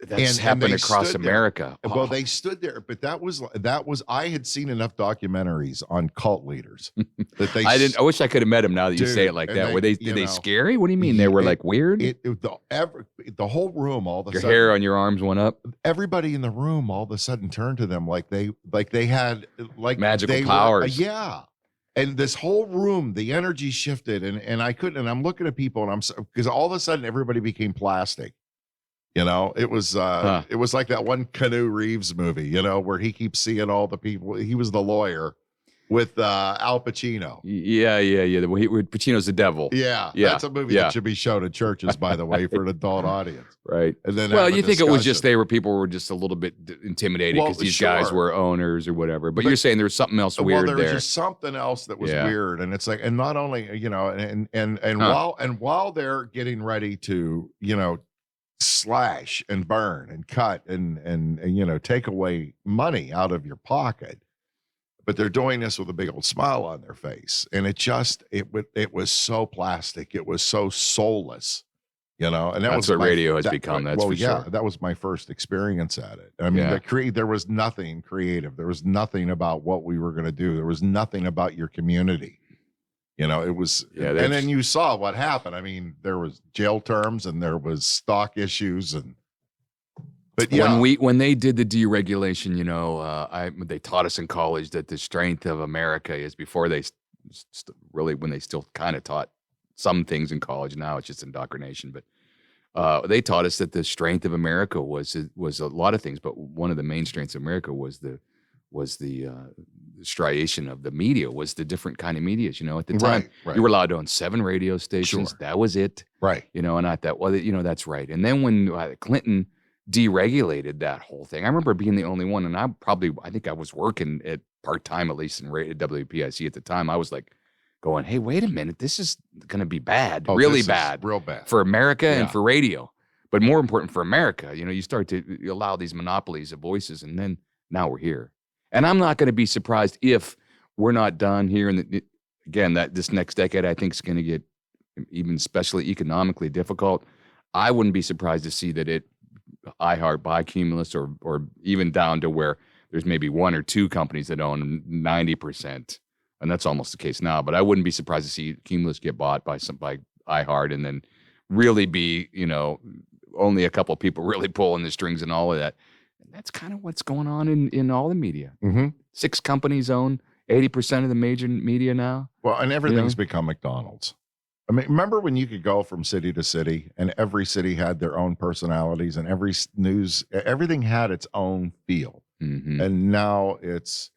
that's happened across America. Well, they stood there, but that was I had seen enough documentaries on cult leaders that they. I wish I could have met them now that you say it like that. Were they scary? What do you mean? They were like weird? The whole room, all of a sudden, your hair on your arms went up. Everybody in the room all of a sudden turned to them like they had magical powers. And this whole room, the energy shifted, and I couldn't. And I'm looking at people, and because all of a sudden everybody became plastic. You know, it was like that one Keanu Reeves movie, where he keeps seeing all the people. He was the lawyer with Al Pacino. Yeah. Pacino's the devil. Yeah. That's a movie that should be shown at churches, by the way, for an adult audience. Right. And then, you think it was just people were just a little bit intimidated because these guys were owners or whatever. But you're saying there was something else weird there. There was just something else that was weird, and it's like, and not only while they're getting ready to slash and burn and cut and take away money out of your pocket, but they're doing this with a big old smile on their face, and it was so plastic, it was so soulless, and that's what radio has become. That's for sure. That was my first experience at it. I mean, there was nothing creative, there was nothing about what we were going to do, there was nothing about your community. It was, and then you saw what happened. I mean, there was jail terms and there was stock issues, but when they did the deregulation, they taught us in college that the strength of America is before they when they still kind of taught some things in college. Now it's just indoctrination, but they taught us that the strength of America was a lot of things, but one of the main strengths of America was the striation of the media, was the different kind of media. At the time, you were allowed to own 7 radio stations. Sure. That was it. Right. And I thought, well, that's right. And then when Clinton deregulated that whole thing, I remember being the only one, and I think I was working at part-time, at least in WPIC at the time. I was like going, hey, wait a minute, this is going to be bad, really bad, real bad for America and for radio. But more important for America, you start to allow these monopolies of voices, and then now we're here. And I'm not going to be surprised if we're not done here. And again, that this next decade, I think, is going to get even especially economically difficult. I wouldn't be surprised to see that iHeart by Cumulus or even down to where there's maybe one or two companies that own 90%, and that's almost the case now. But I wouldn't be surprised to see Cumulus get bought by iHeart, and then really be, only a couple of people really pulling the strings and all of that. And that's kind of what's going on in all the media. Mm-hmm. 6 companies own 80% of the major media now. Well, and everything's become McDonald's. I mean, remember when you could go from city to city and every city had their own personalities and every news, everything had its own feel. Mm-hmm. And now it's,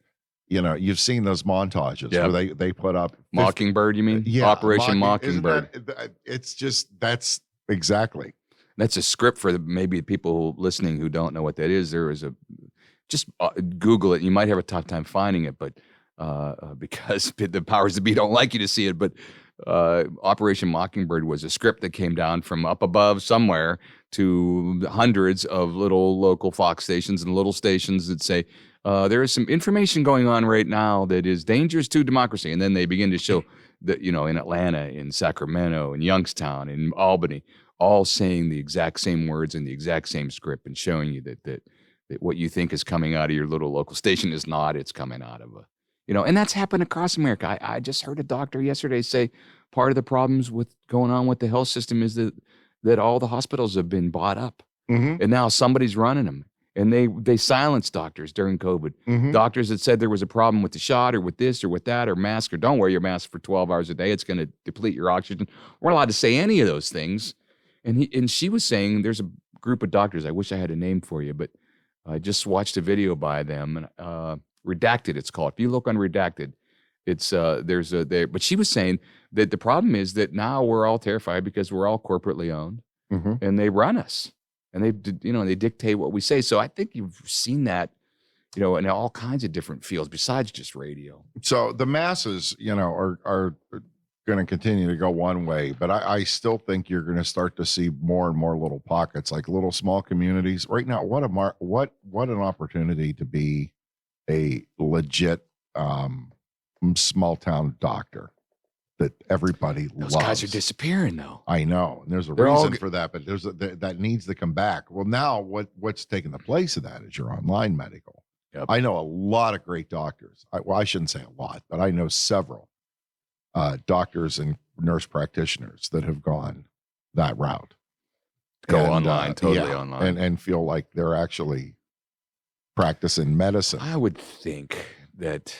you've seen those montages where they put up Mockingbird, you mean? Yeah, Operation Mockingbird. It's just, that's exactly. That's a script for maybe people listening who don't know what that is. There is just Google it. You might have a tough time finding it, but because the powers that be don't like you to see it. But Operation Mockingbird was a script that came down from up above somewhere to hundreds of little local Fox stations and little stations that say, there is some information going on right now that is dangerous to democracy. And then they begin to show that, in Atlanta, in Sacramento, in Youngstown, in Albany, all saying the exact same words in the exact same script and showing you that what you think is coming out of your little local station is not. It's coming out of and that's happened across America. I just heard a doctor yesterday say part of the problems with going on with the health system is that all the hospitals have been bought up, and now somebody's running them. And they silenced doctors during COVID. Mm-hmm. Doctors that said there was a problem with the shot or with this or with that or mask or don't wear your mask for 12 hours a day. It's going to deplete your oxygen. We're not allowed to say any of those things. And she was saying there's a group of doctors. I wish I had a name for you, but I just watched a video by them. Redacted, it's called. If you look on Redacted, it's but she was saying that the problem is that now we're all terrified because we're all corporately owned, and they run us, and they dictate what we say. So I think you've seen that, in all kinds of different fields besides just radio. So the masses, are going to continue to go one way, but I still think you're going to start to see more and more little pockets, like little small communities. Right now, what an opportunity to be a legit small town doctor that everybody loves. Those guys are disappearing, though. I know, and there's a reason for that, but that needs to come back. Well, now what's taking the place of that is your online medical. Yep. I know a lot of great doctors. I shouldn't say a lot, but I know several doctors and nurse practitioners that have gone that route. Online, totally online. And feel like they're actually practicing medicine. I would think that,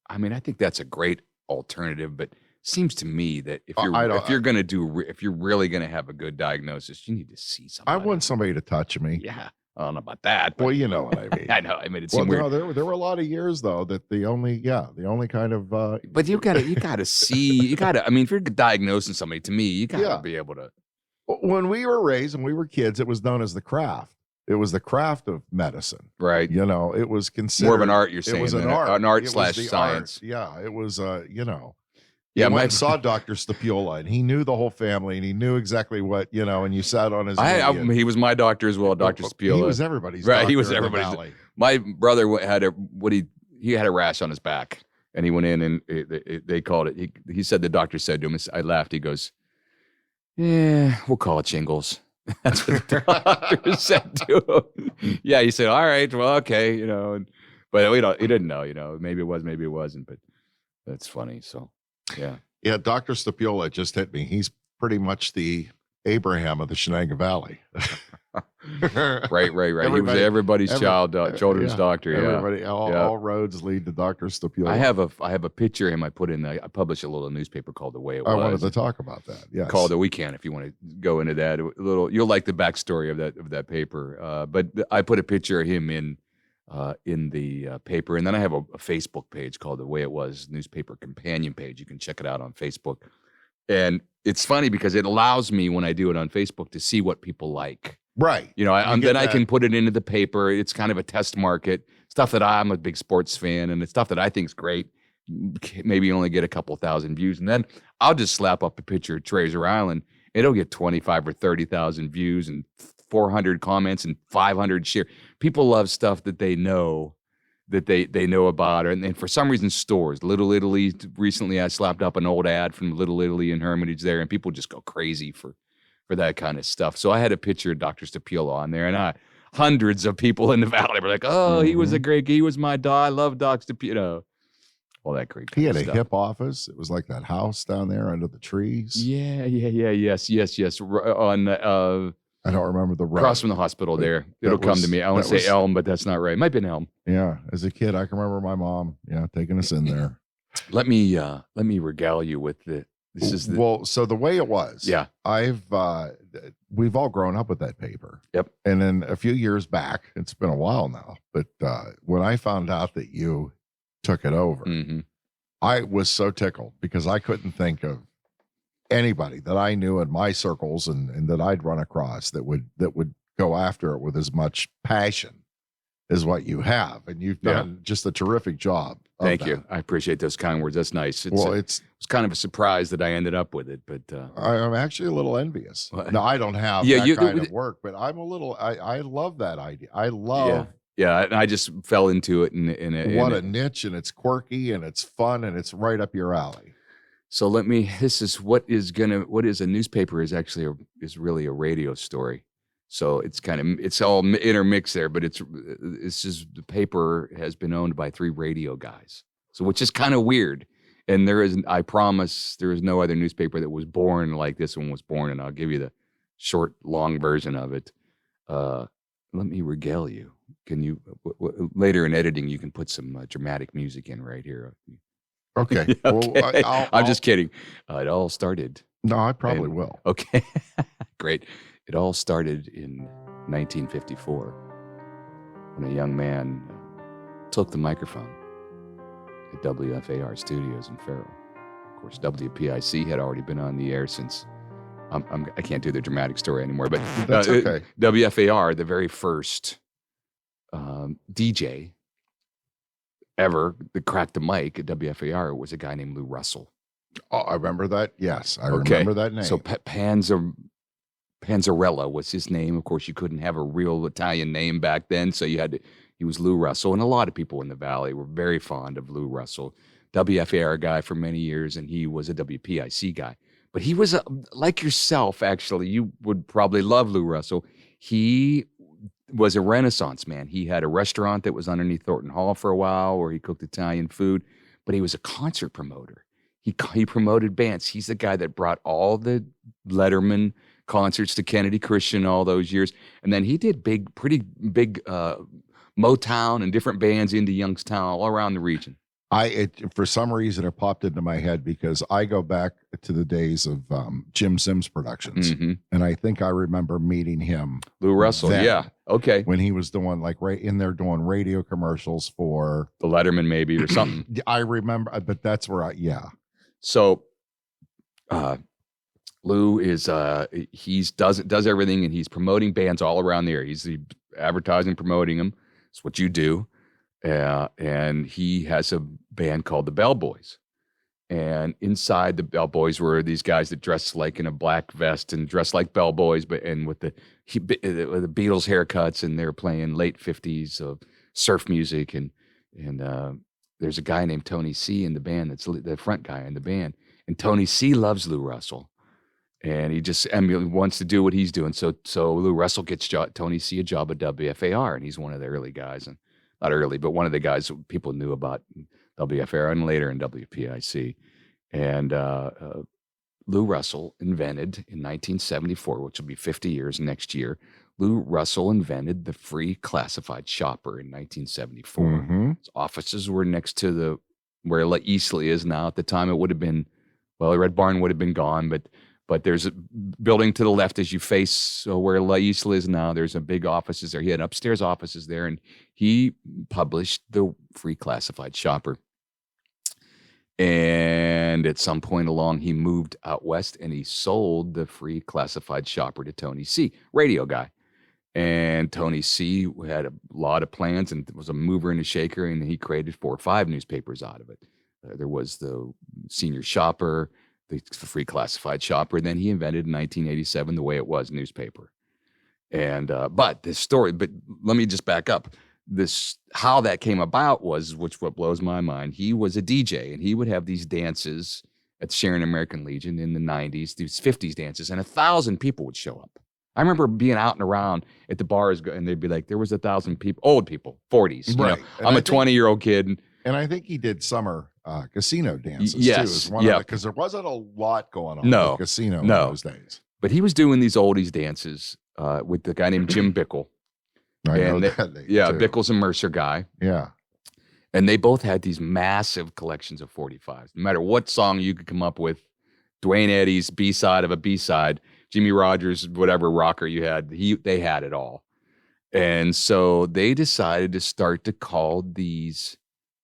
I think that's a great alternative, but it seems to me that if you're really going to have a good diagnosis, you need to see somebody. I want somebody to touch me. Yeah. I don't know about that. But well, you know what I mean. I know. I made it seem weird. No, there were a lot of years though that the only kind of. But you gotta see. If you're diagnosing somebody, to me, you gotta be able to. When we were raised and we were kids, it was known as the craft. It was the craft of medicine, right? It was considered more of an art. You're saying it was an art slash science. Art. Yeah, it was. Yeah, I saw Dr. Stapiola, and he knew the whole family, and he knew exactly what, and you sat on his knee. He was my doctor as well, Dr. Stapiola. He was everybody's right. Doctor He was everybody's. My brother had he had a rash on his back, and he went in, and they called it. He said the doctor said to him, I laughed. He goes, "Yeah, we'll call it shingles." That's what the doctor said to him. Yeah, he said, "All right, well, okay, but he didn't know, maybe it was, maybe it wasn't, but that's funny." So. Yeah. Dr. Stapiola just hit me. He's pretty much the Abraham of the Shenango Valley. Right. He was everybody's children's doctor. Yeah. All roads lead to Dr. Stapiola. I have a picture of him. I published a little newspaper called The Way It Was. I wanted to talk about that. Yes. Called The Weekend. If you want to go into that you'll like the backstory of that paper. But I put a picture of him in the paper, and then I have a Facebook page called The Way It Was newspaper companion page. You can check it out on Facebook, and it's funny because it allows me when I do it on Facebook to see what people like. Right. I can put it into the paper. It's kind of a test market stuff that I'm a big sports fan, and it's stuff that I think is great. Maybe only get a couple thousand views, and then I'll just slap up a picture of Treasure Island. It'll get 25 or 30,000 views and 400 comments and 500 shares. People love stuff that they know about, and for some reason, stores. Little Italy, recently I slapped up an old ad from Little Italy in Hermitage there, and people just go crazy for that kind of stuff. So I had a picture of Dr. Stapiola on there, and hundreds of people in the valley were like, oh, he was he was my dog. I love dogs to, all that great He kind had of a stuff. hip office. It was like that house down there under the trees. Yes. On I don't remember the road. across from the hospital there. It'll come to me. I want to say Elm, but that's not right. It might be an Elm. Yeah. As a kid, I can remember my mom, taking us in there. Let me regale you with so the way it was. Yeah. We've all grown up with that paper. Yep. And then a few years back, it's been a while now, but when I found out that you took it over, I was so tickled because I couldn't think of anybody that I knew in my circles and that I'd run across that would go after it with as much passion as what you have. And you've done just a terrific job. Thank you. I appreciate those kind words. That's nice. It's kind of a size that I ended up with it, but I'm actually a little envious. No, I don't have that kind of work, but I'm a little, I love that idea. I love. Yeah. And I just fell into it what a niche, and it's quirky and it's fun and it's right up your alley. So this is what is a newspaper is really a radio story. So it's all intermixed there, but it's just the paper has been owned by 3 radio guys. So which is kind of weird. And I promise there is no other newspaper that was born like this one was born. And I'll give you the short, long version of it. Let me regale you. Can you later in editing, you can put some dramatic music in right here. Okay. Okay. Well, I'm just kidding. It all started. No, I probably will. Okay. Great. It all started in 1954 when a young man took the microphone at WFAR studios in Farrell. Of course, WPIC had already been on the air since I can't do the dramatic story anymore, but that's okay. WFAR, the very first DJ ever that cracked the mic at WFAR was a guy named Lou Russell. Oh, I remember that. Yes, I remember that name. So Panzarella was his name. Of course, you couldn't have a real Italian name back then, so he was Lou Russell, and a lot of people in the Valley were very fond of Lou Russell. WFAR guy for many years, and he was a WPIC guy. But he was like yourself, actually. You would probably love Lou Russell. He was a Renaissance man. He had a restaurant that was underneath Thornton Hall for a while where he cooked Italian food, but he was a concert promoter. He promoted bands. He's the guy that brought all the Letterman concerts to Kennedy Christian all those years. And then he did pretty big Motown and different bands into Youngstown all around the region. For some reason, it popped into my head because I go back to the days of Jim Sims Productions, and I think I remember meeting him, Lou Russell. Yeah, okay, when he was doing right in there doing radio commercials for the Letterman, maybe or something. I remember, but that's where So, Lou is does everything, and he's promoting bands all around the area. He's the advertising, promoting them. It's what you do. And he has a band called the Bellboys. And inside the Bellboys were these guys that dressed like in a black vest and dressed like Bellboys, and with the Beatles haircuts, and they're playing late 50s surf music. And there's a guy named Tony C in the band that's the front guy in the band. And Tony C loves Lou Russell. And he just wants to do what he's doing. So Lou Russell gets Tony C a job at WFAR, and he's one of the early guys. And not early, but one of the guys that people knew about WFAR and later in WPIC. And Lou Russell invented in 1974, which will be 50 years next year, Lou Russell invented the free classified shopper in 1974. His offices were next to where La Isla is now. At the time, it would have been, the Red Barn would have been gone, but there's a building to the left as you face where La Isla is now. There's a big offices there. He had upstairs offices there, and he published the free classified shopper. And at some point along, he moved out west, and he sold the free classified shopper to Tony C, radio guy. And Tony C had a lot of plans and was a mover and a shaker, and he created 4 or 5 newspapers out of it. There was the Senior Shopper, the free classified shopper. Then he invented in 1987 the Way It Was newspaper. And but let me just back up. How that came about was, what blows my mind. He was a DJ, and he would have these dances at Sharon American Legion in the 90s, these 50s dances, and 1,000 people would show up. I remember being out and around at the bars, and they'd be like, there was 1,000 people, old people, 40s. You Right. know, And I'm I a 20-year-old kid. And I think he did summer casino dances too. Yes. As one Yep. because there wasn't a lot going on No. with casino in No. those days. But he was doing these oldies dances with the guy named Jim Bickle. I know And that name, yeah, too. Bickle's a Mercer guy. Yeah. And they both had these massive collections of 45s. No matter what song you could come up with, Dwayne Eddy's B-side of a B-side, Jimmy Rogers, whatever rocker you had, they had it all. And so they decided to start to call these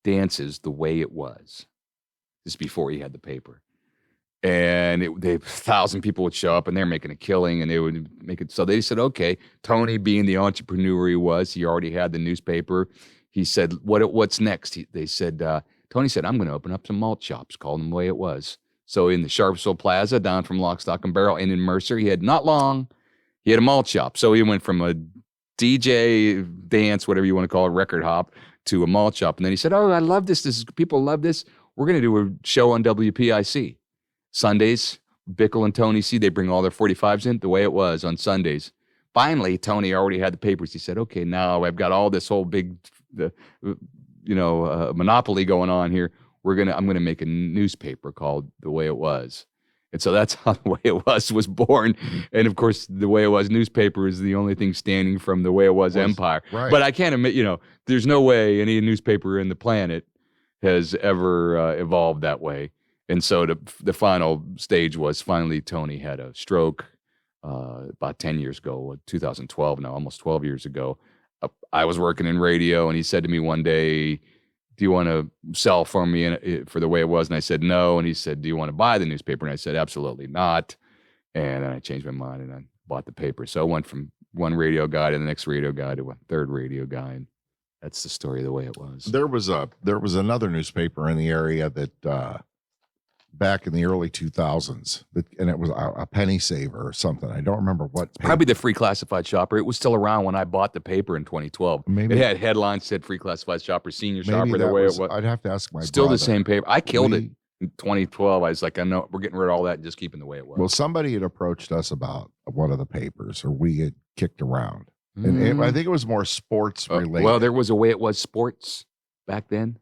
dances The Way It Was. This is before he had the paper. And 1,000 people would show up, and they're making a killing, and they would make it. So they said, okay, Tony, being the entrepreneur he was, he already had the newspaper. He said, what's next? They said, Tony said, I'm going to open up some malt shops, call them The Way It Was. So in the Sharpsville Plaza, down from Lock, Stock, and Barrel, and in Mercer, he had a malt shop. So he went from a DJ dance, whatever you want to call it, record hop, to a malt shop. And then he said, oh, I love this. People love this. We're going to do a show on WPIC. Sundays, Bickle and Tony C, they bring all their 45s in, The Way It Was on Sundays. Finally, Tony already had the papers. He said, okay, now I've got all this whole big, monopoly going on here. I'm going to make a newspaper called The Way It Was. And so that's how The Way It Was born. And of course, The Way It Was newspaper is the only thing standing from The Way It Was empire. Right. But I can't admit, there's no way any newspaper in the planet has ever evolved that way. And so the final stage was finally Tony had a stroke about 10 years ago, 2012 now, almost 12 years ago. I was working in radio, and he said to me one day, do you want to sell for me for The Way It Was? And I said, no. And he said, do you want to buy the newspaper? And I said, absolutely not. And then I changed my mind, and I bought the paper. So I went from one radio guy to the next radio guy to a third radio guy. And that's the story of The Way It Was. There was another newspaper in the area that back in the early 2000s, and it was a penny saver or something. I don't remember what paper. Probably the Free Classified Shopper. It was still around when I bought the paper in 2012. Maybe it had headlines said Free Classified Shopper, Senior Shopper, The that Way It Was. I'd have to ask my Still brother. the same paper. I killed it in 2012. I was like, I know we're getting rid of all that and just keeping The Way It Was. Well, somebody had approached us about one of the papers, or we had kicked around. And I think it was more sports related. Well, there was a Way It Was sports back then.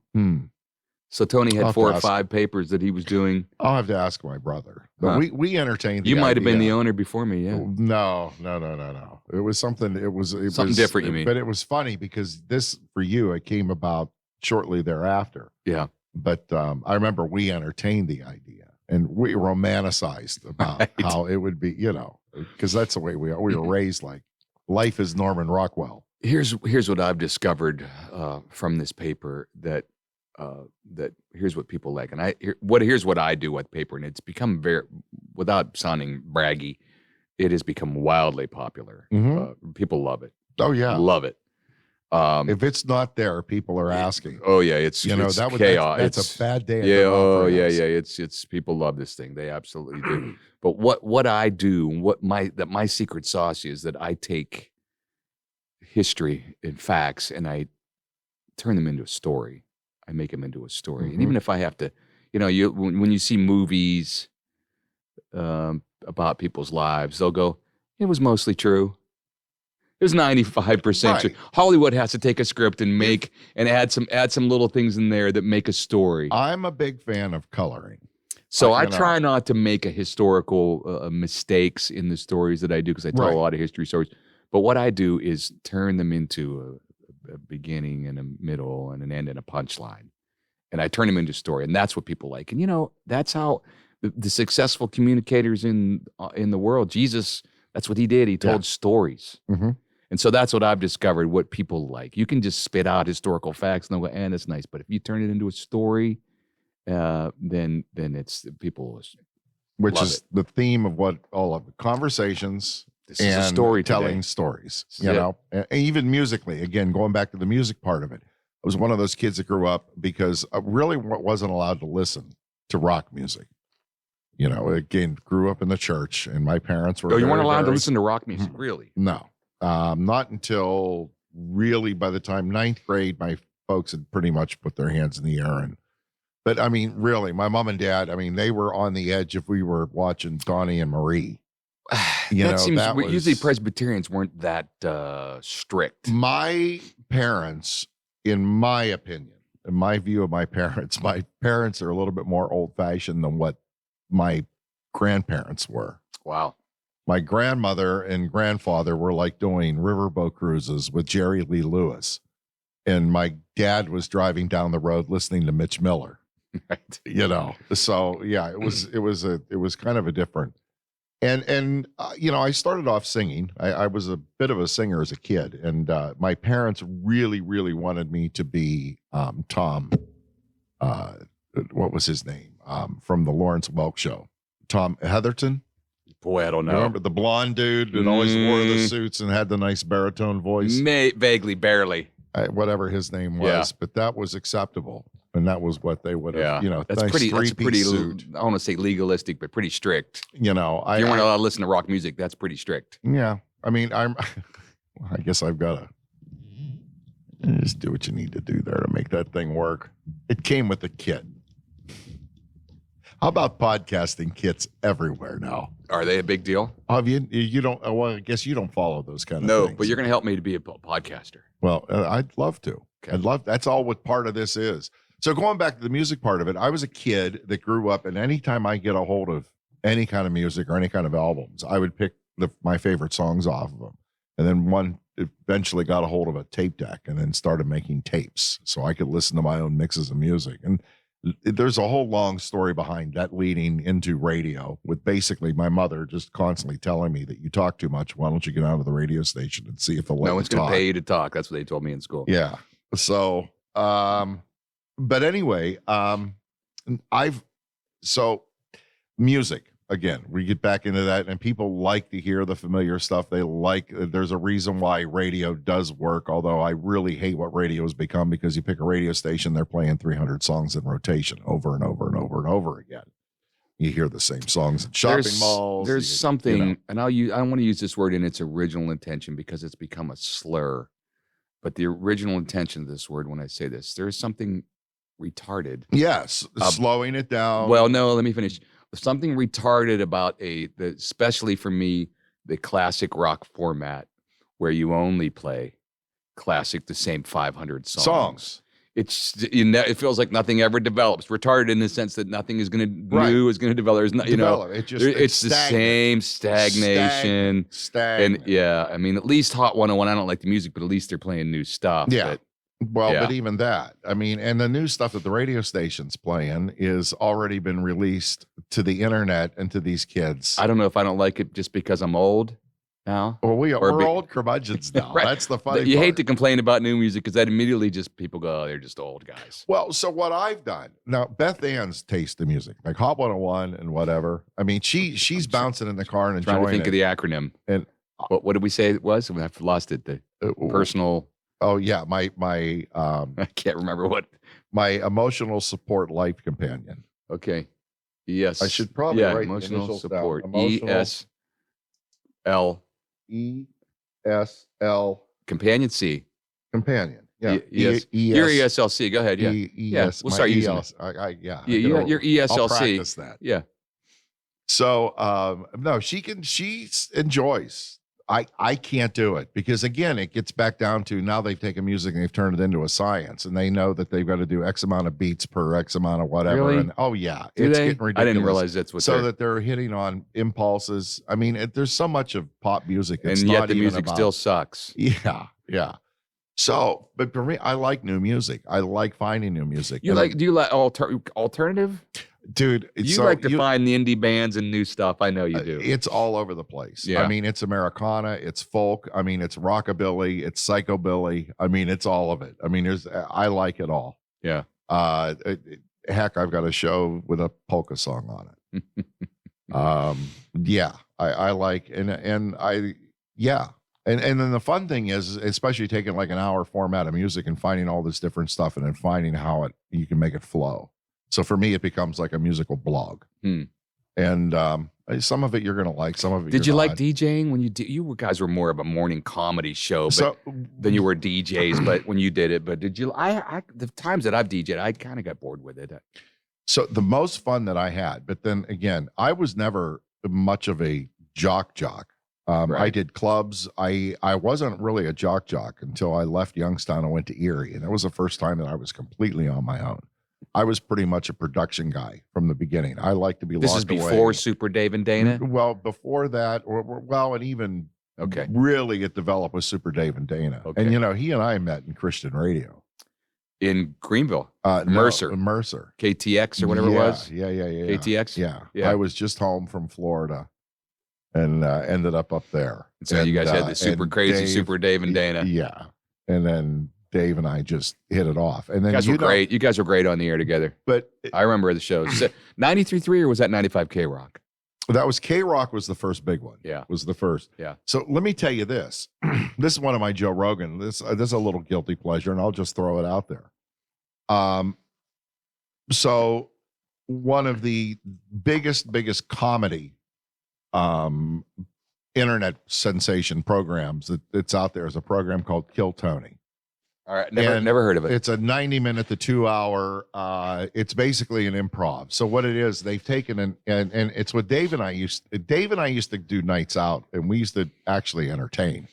So Tony had 4 or 5 papers that he was doing. I'll have to ask my brother. But we entertained. You might have been the owner before me, yeah. No. It was something. It was something different. You mean? But it was funny because this for you, it came about shortly thereafter. Yeah. But I remember we entertained the idea and we romanticized about how it would be. Because that's the way we were raised. Like life is Norman Rockwell. Here's what I've discovered from this paper that here's what people like, and here's what I do with paper, and it's become very, without sounding braggy, it has become wildly popular. People love it. Oh yeah, love it. If it's not there, people are asking. Oh yeah, it's chaos. That's a bad day. Yeah. Oh yeah. It's people love this thing. They absolutely do. But what I do, my secret sauce is that I take history and facts and I turn them into a story. I make them into a story. And even if I have to, when you see movies about people's lives, they'll go, it was mostly true. It was 95% true. Hollywood has to take a script and add some little things in there that make a story. I'm a big fan of coloring. So I try not to make a historical mistakes in the stories that I do because I tell a lot of history stories. But what I do is turn them into a beginning and a middle and an end and a punchline. And I turn them into a story. And that's what people like. And, that's how the successful communicators in the world, Jesus, that's what he did. He told stories. And so that's what I've discovered, what people like. You can just spit out historical facts and they'll go, that's nice. But if you turn it into a story, then it's people. Which is the theme of what all of the conversations this is a story telling stories, and even musically, again, going back to the music part of it. I was one of those kids that grew up because I really wasn't allowed to listen to rock music. Again, grew up in the church and my parents were. Oh, you weren't allowed to listen to rock music, really? No, not until really by the time 9th grade, my folks had pretty much put their hands in the air. But I mean, really, my mom and dad, they were on the edge if we were watching Donnie and Marie. That seems that was, usually Presbyterians weren't that strict. my parents, in my opinion, in my view of my parents are a little bit more old fashioned than what my grandparents were. Wow. My grandmother and grandfather were like doing riverboat cruises with Jerry Lee Lewis. And my dad was driving down the road listening to Mitch Miller. Right. So yeah, it was kind of a different. And I started off singing. I was a bit of a singer as a kid, and my parents really, really wanted me to be Tom. What was his name? From the Lawrence Welk Show, Tom Heatherton. Boy, I don't know. Remember the blonde dude that always wore the suits and had the nice baritone voice? Vaguely, barely. Whatever his name was, but that was acceptable, and that was what they would have. That's nice pretty. That's pretty. suit. I want to say legalistic, but pretty strict. I If you weren't allowed to listen to rock music, that's pretty strict. Yeah, I mean, I guess I've got to just do what you need to do there to make that thing work. It came with the kit. How about podcasting kits everywhere now? Are they a big deal? Have you? You don't. Well, I guess you don't follow those kind of No, things. but you're going to help me to be a podcaster. Well, I'd love to. Okay. I'd love. That's all what part of this is. So going back to the music part of it, I was a kid that grew up, and anytime I get a hold of any kind of music or any kind of albums, I would pick my favorite songs off of them. And then one eventually got a hold of a tape deck and then started making tapes so I could listen to my own mixes of music. And there's a whole long story behind that leading into radio, with basically my mother just constantly telling me that you talk too much. Why don't you get out of the radio station and see if they'll let No you one's going talk? to pay you to talk. That's what they told me in school. Yeah. So, but anyway, music again, we get back into that, and people like to hear the familiar stuff. There's a reason why radio does work, although I really hate what radio has become, because you pick a radio station, they're playing 300 songs in rotation over and over and over and over again. You hear the same songs in shopping malls. There's something, and I don't want to use this word in its original intention because it's become a slur, but the original intention of this word, when I say this, there is something retarded. Yes, slowing it down. Well, no, let me finish. Something retarded about especially for me, the classic rock format where you only play the same 500 songs. It feels like nothing ever develops. Retarded in the sense that nothing is going to new is going to develop. There's not, it's the same stagnation. Stagnant. And yeah, I mean, at least Hot 101. I don't like the music, but at least they're playing new stuff. Yeah. But even that, I mean, and the new stuff that the radio station's playing is already been released to the internet and to these kids. I don't know if I don't like it just because I'm old now. Well, we're old curmudgeons now. Right. That's the funny You part. hate to complain about new music because that immediately just people go, oh, they're just old guys. Well, so what I've done now, Beth Ann's taste of music, like Hot 101 and whatever. I mean, she's bouncing in the car and enjoying Trying to think it. of the acronym. And what did we say it was? I've lost it. The personal. Oh yeah, my I can't remember what. My emotional support life companion. Okay. Yes. I should probably write the emotional initials down. support. Emotional- ESL Companion C. companion. Yeah. Yes. Your ESLC. Go ahead. Yeah. We'll start using it. Yeah. Your ESLC. I'll practice that. Yeah. So no, she enjoys. I can't do it because again, it gets back down to now they've taken music and they've turned it into a science, and they know that they've got to do X amount of beats per X amount of whatever. Really? And oh yeah, Do it's they? getting ridiculous. I didn't realize that's what. So that they're hitting on impulses. I mean, there's so much of pop music, it's and yet not the even music about, still sucks. Yeah. So, but for me, I like new music. I like finding new music. Do you like alternative? Dude, You like to find the indie bands and new stuff. I know you do. It's all over the place. Yeah. I mean, it's Americana, it's folk. I mean, it's rockabilly, it's psychobilly. I mean, it's all of it. I mean, I like it all. Yeah. Heck, I've got a show with a polka song on it. Yeah, I like, and then the fun thing is, especially taking like an hour format of music and finding all this different stuff and then finding how you can make it flow. So for me, it becomes like a musical blog. And some of it you're going to like, some of it Did you like not. DJing when you guys were more of a morning comedy show than you were DJs, but when you did it, but did you, the times that I've DJed, I kind of got bored with it. So the most fun that I had, but then again, I was never much of a jock. I Right. did clubs. I wasn't really a jock until I left Youngstown and went to Erie. And that was the first time that I was completely on my own. I was pretty much a production guy from the beginning. I like to be This locked is before away. Super Dave and Dana? Well, before that, and even Okay. really it developed with Super Dave and Dana. Okay. And, he and I met in Christian radio. In Greenville? No, Mercer. Mercer. KTX or whatever it was? Yeah. KTX? Yeah. Yeah. I was just home from Florida and ended up there. So you guys had the super and crazy Super Dave and Dana. Yeah. And then Dave and I just hit it off. And then You guys were great. You guys were great on the air together. But I remember the shows. 93.3 or was that 95 K Rock? that was K-Rock was the first big one. Yeah. Was the first. Yeah. So let me tell you this. This is one of my Joe Rogan. This is a little guilty pleasure, and I'll just throw it out there. So one of the biggest comedy internet sensation programs that's out there is a program called Kill Tony. All right. And Never heard of it. It's a 90-minute to 2-hour. It's basically an improv. So what it is, they've taken and it's what Dave and I used to do nights out, and we used to actually entertain.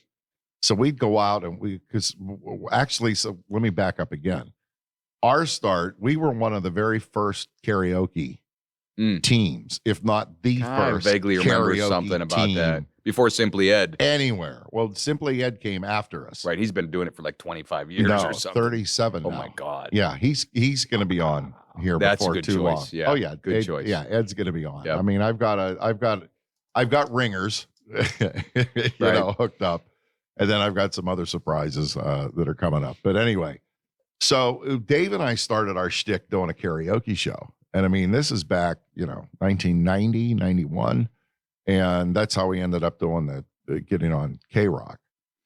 So we'd go out and so let me back up again. Our start, we were one of the very first karaoke teams, if not the first. I vaguely remember karaoke something about team that. Before Simply Ed. Anywhere. Well, Simply Ed came after us. Right. He's been doing it for like 25 years or something. 37 Oh now. my God. Yeah, he's going to be on here That's before a good too choice. long. Yeah. Oh yeah, Good choice. Yeah, Ed's going to be on. Yep. I mean, I've got ringers, hooked up, and then I've got some other surprises that are coming up. But anyway, so Dave and I started our shtick doing a karaoke show, and I mean, this is back 1990, 91, and that's how we ended up doing getting on K-Rock.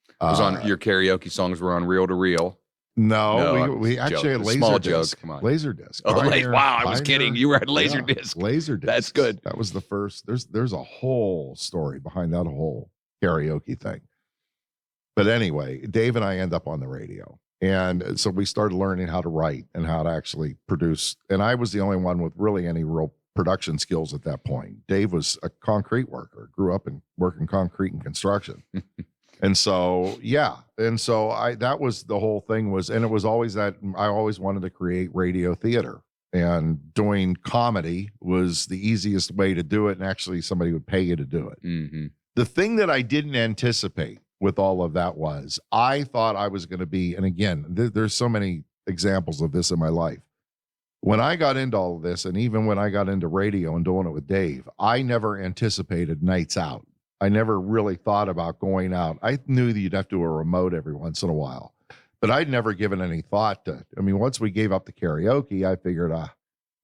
It was on your karaoke songs were on Reel to Reel. No, we actually had small Laserdisc. joke. Come on. Laserdisc. Oh, wow! I was kidding. You were at Laserdisc. Laserdisc. That's good. That was the first. There's a whole story behind that whole karaoke thing. But anyway, Dave and I end up on the radio, and so we started learning how to write and how to actually produce. And I was the only one with really any real production skills at that point. Dave was a concrete worker, grew up in working concrete and construction. And so, that was the whole thing and it was always that I always wanted to create radio theater, and doing comedy was the easiest way to do it. And actually somebody would pay you to do it. Mm-hmm. The thing that I didn't anticipate with all of that was I thought I was going to be, and again, there's so many examples of this in my life. When I got into all of this, and even when I got into radio and doing it with Dave, I never anticipated nights out. I never really thought about going out. I knew that you'd have to do a remote every once in a while, but I'd never given any thought to, once we gave up the karaoke, I figured,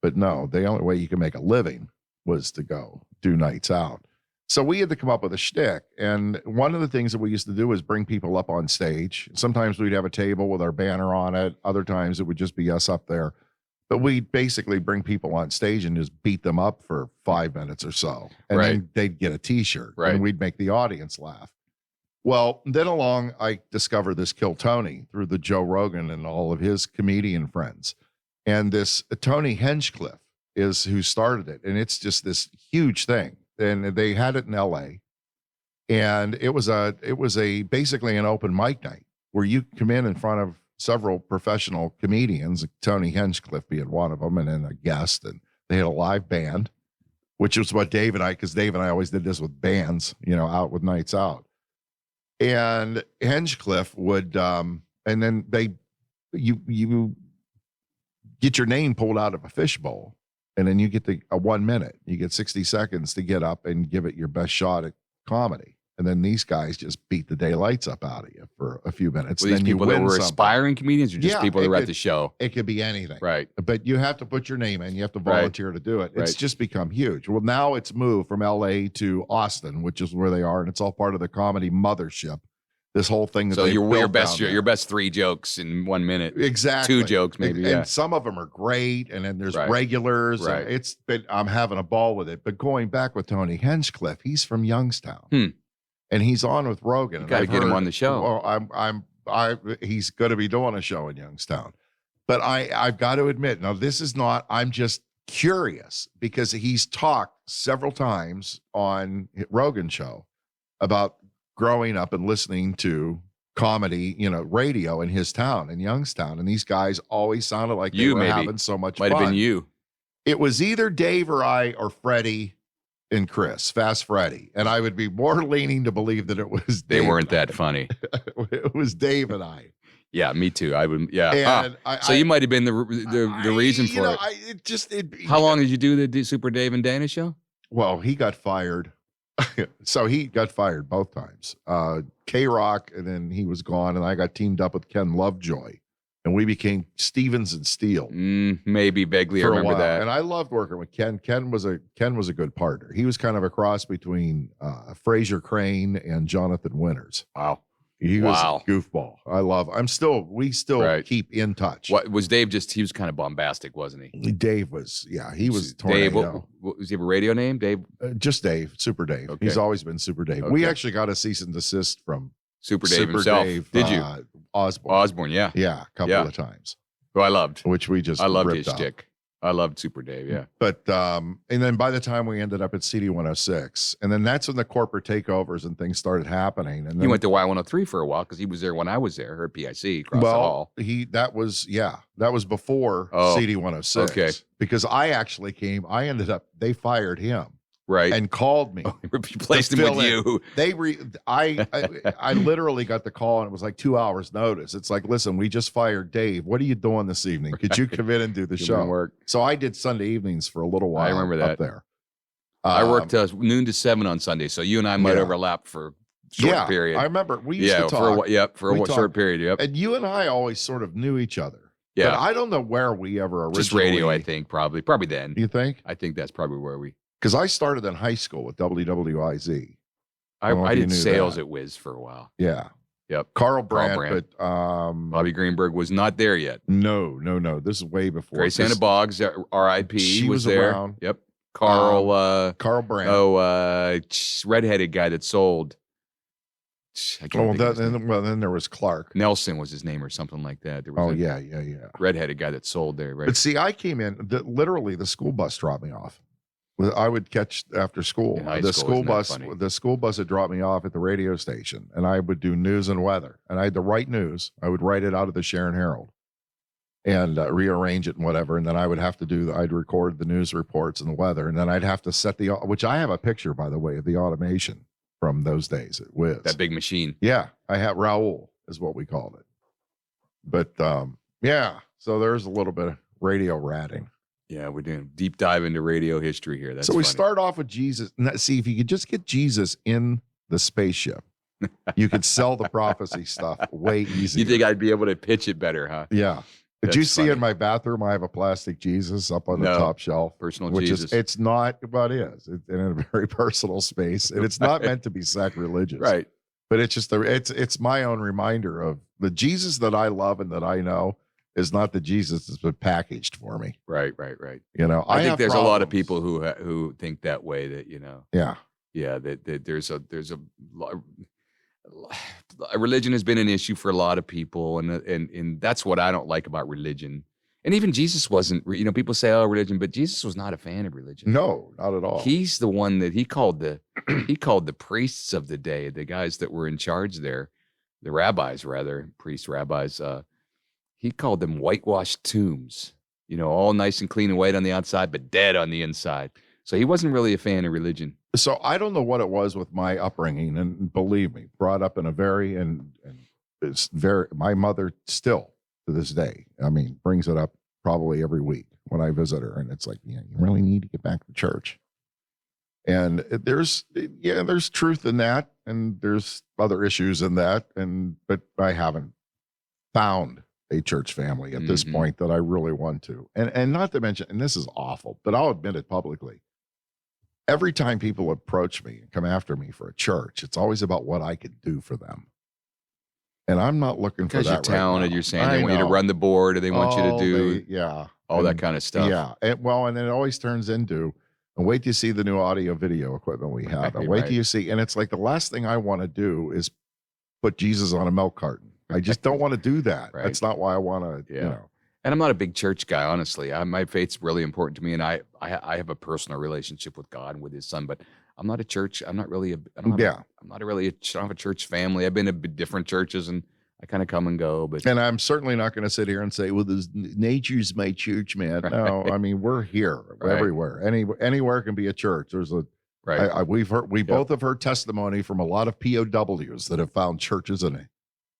but no, the only way you can make a living was to go do nights out. So we had to come up with a shtick. And one of the things that we used to do is bring people up on stage. Sometimes we'd have a table with our banner on it. Other times it would just be us up there. But we'd basically bring people on stage and just beat them up for 5 minutes or so. And then they'd get a T-shirt. Right. And we'd make the audience laugh. Well, then I discovered this Kill Tony through the Joe Rogan and all of his comedian friends. And this Tony Hinchcliffe is who started it. And it's just this huge thing. And they had it in LA. And it was basically an open mic night where you come in front of several professional comedians, Tony Hinchcliffe being one of them, and then a guest, and they had a live band, which was what because Dave and I always did this with bands, out with nights out. And Hinchcliffe would, and then you get your name pulled out of a fishbowl, and then you get a 1 minute, you get 60 seconds to get up and give it your best shot at comedy. And then these guys just beat the daylights up out of you for a few minutes. Were these then people that were aspiring comedians or just people that were at the show? It could be anything. Right. But you have to put your name in. You have to volunteer to do it. It's just become huge. Well, now it's moved from LA to Austin, which is where they are. And it's all part of the comedy mothership. This whole thing. So your best 3 jokes in 1 minute. Exactly. 2 jokes maybe. And some of them are great. And then there's regulars. Right. I'm having a ball with it. But going back with Tony Hinchcliffe, he's from Youngstown. And he's on with Rogan. You got to get him on the show. He's going to be doing a show in Youngstown. But I've got to admit, now this is not, I'm just curious because he's talked several times on Rogan show about growing up and listening to comedy, radio in his town, in Youngstown. And these guys always sounded like they were having so much fun. Might have been you. It was either Dave or I or Freddie and Chris, Fast Freddie. And I would be more leaning to believe that it was Dave. They weren't that funny. It was Dave and I. Yeah, me too. I would. Yeah. And So you might have been the reason for it. How long did you do the Super Dave and Dana show? Well, he got fired. So he got fired both times. K-Rock, and then he was gone, and I got teamed up with Ken Lovejoy, and we became Stevens and Steele. Maybe vaguely, I remember that. And I loved working with Ken. Ken was a good partner. He was kind of a cross between Fraser Crane and Jonathan Winters. Wow. He was a goofball. We still keep in touch. What was Dave? He was kind of bombastic, wasn't he? Dave was, he was Dave. Tornado. What was he have a radio name? Dave? Just Dave, Super Dave. Okay. He's always been Super Dave. Okay. We actually got a cease and desist from Super Dave himself. Did you? Osborne, yeah. Yeah, a couple of times. Who I loved. Which we just I loved ripped his up. shtick. I loved Super Dave, yeah. But and then by the time we ended up at CD 106, and then that's when the corporate takeovers and things started happening. And then he went to Y103 for a while because he was there when I was there, or PIC across the hall. That was before CD 106. Okay. Because I actually they fired him. Right. And called me. Replaced him with you. I literally got the call, and it was like 2 hours notice. It's like, listen, we just fired Dave. What are you doing this evening? Could you come in and do the show? Work. So I did Sunday evenings for a little while. I remember that. Up there. I worked noon to 7 on Sunday, so you and I might overlap for a short period. I remember we used to talk. For a short period. Yep. And you and I always sort of knew each other. Yeah. But I don't know where we ever originally. Just radio, I think, probably then. You think? I think that's probably where we. Because I started in high school with WWIZ. I did sales at Wiz for a while. Yeah. Yep. Carl Brandt. But Bobby Greenberg was not there yet. No. This is way before. Grace Anna Boggs, R.I.P. She was there. Around. Yep. Carl Brandt. Redheaded guy that sold. I can't think then there was Clark. Nelson was his name or something like that. There was yeah. Redheaded guy that sold there, right? But see, I came in, literally the school bus dropped me off. I would catch after school. The school bus would drop me off at the radio station, and I would do news and weather. And I had to write news. I would write it out of the Sharon Herald and rearrange it and whatever. And then I'd record the news reports and the weather. And then I'd have to set which I have a picture, by the way, of the automation from those days at Wiz. That big machine. Yeah. I have Raoul is what we called it. But so there's a little bit of radio ratting. Yeah, we're doing deep dive into radio history here. So we start off with Jesus. See, if you could just get Jesus in the spaceship, you could sell the prophecy stuff way easier. You think I'd be able to pitch it better, huh? Yeah. Did you see in my bathroom, I have a plastic Jesus up on the top shelf? Personal Jesus. Jesus. It's not, but it is. It's in a very personal space. And it's not meant to be sacrilegious. Right. But it's just, it's my own reminder of the Jesus that I love and that I know is not the Jesus that's been packaged for me. Right. I think there's a lot of people who think that way. That that there's a religion has been an issue for a lot of people, and that's what I don't like about religion. And even Jesus wasn't. People say, "Oh, religion," but Jesus was not a fan of religion. No, not at all. He's the one that he called the priests of the day, the guys that were in charge there, the rabbis rather, priests, rabbis. He called them whitewashed tombs, all nice and clean and white on the outside, but dead on the inside. So he wasn't really a fan of religion. So I don't know what it was with my upbringing, and believe me, brought up in a my mother still to this day, brings it up probably every week when I visit her, and it's like, you really need to get back to church. And there's truth in that, and there's other issues in that, but I haven't found a church family at this point that I really want to. And not to mention, and this is awful, but I'll admit it publicly. Every time people approach me and come after me for a church, it's always about what I could do for them. And I'm not looking for that. Because you're talented, you're saying they want you to run the board, or they want you to do all that kind of stuff. Yeah. And then it always turns into, and wait till you see the new audio video equipment we have. And wait till you see, and it's like the last thing I want to do is put Jesus on a milk carton. I just don't want to do that. Right. That's not why I want to, And I'm not a big church guy, honestly. My faith's really important to me, and I have a personal relationship with God and with His Son. But I'm not a church. I'm not really. Yeah. I'm not really. I don't have a church family. I've been to different churches, and I kind of come and go. But And I'm certainly not going to sit here and say, well, nature's my church, man. No, I mean, we're here everywhere. Anywhere can be a church. There's a right. we both have heard testimony from a lot of POWs that have found churches in a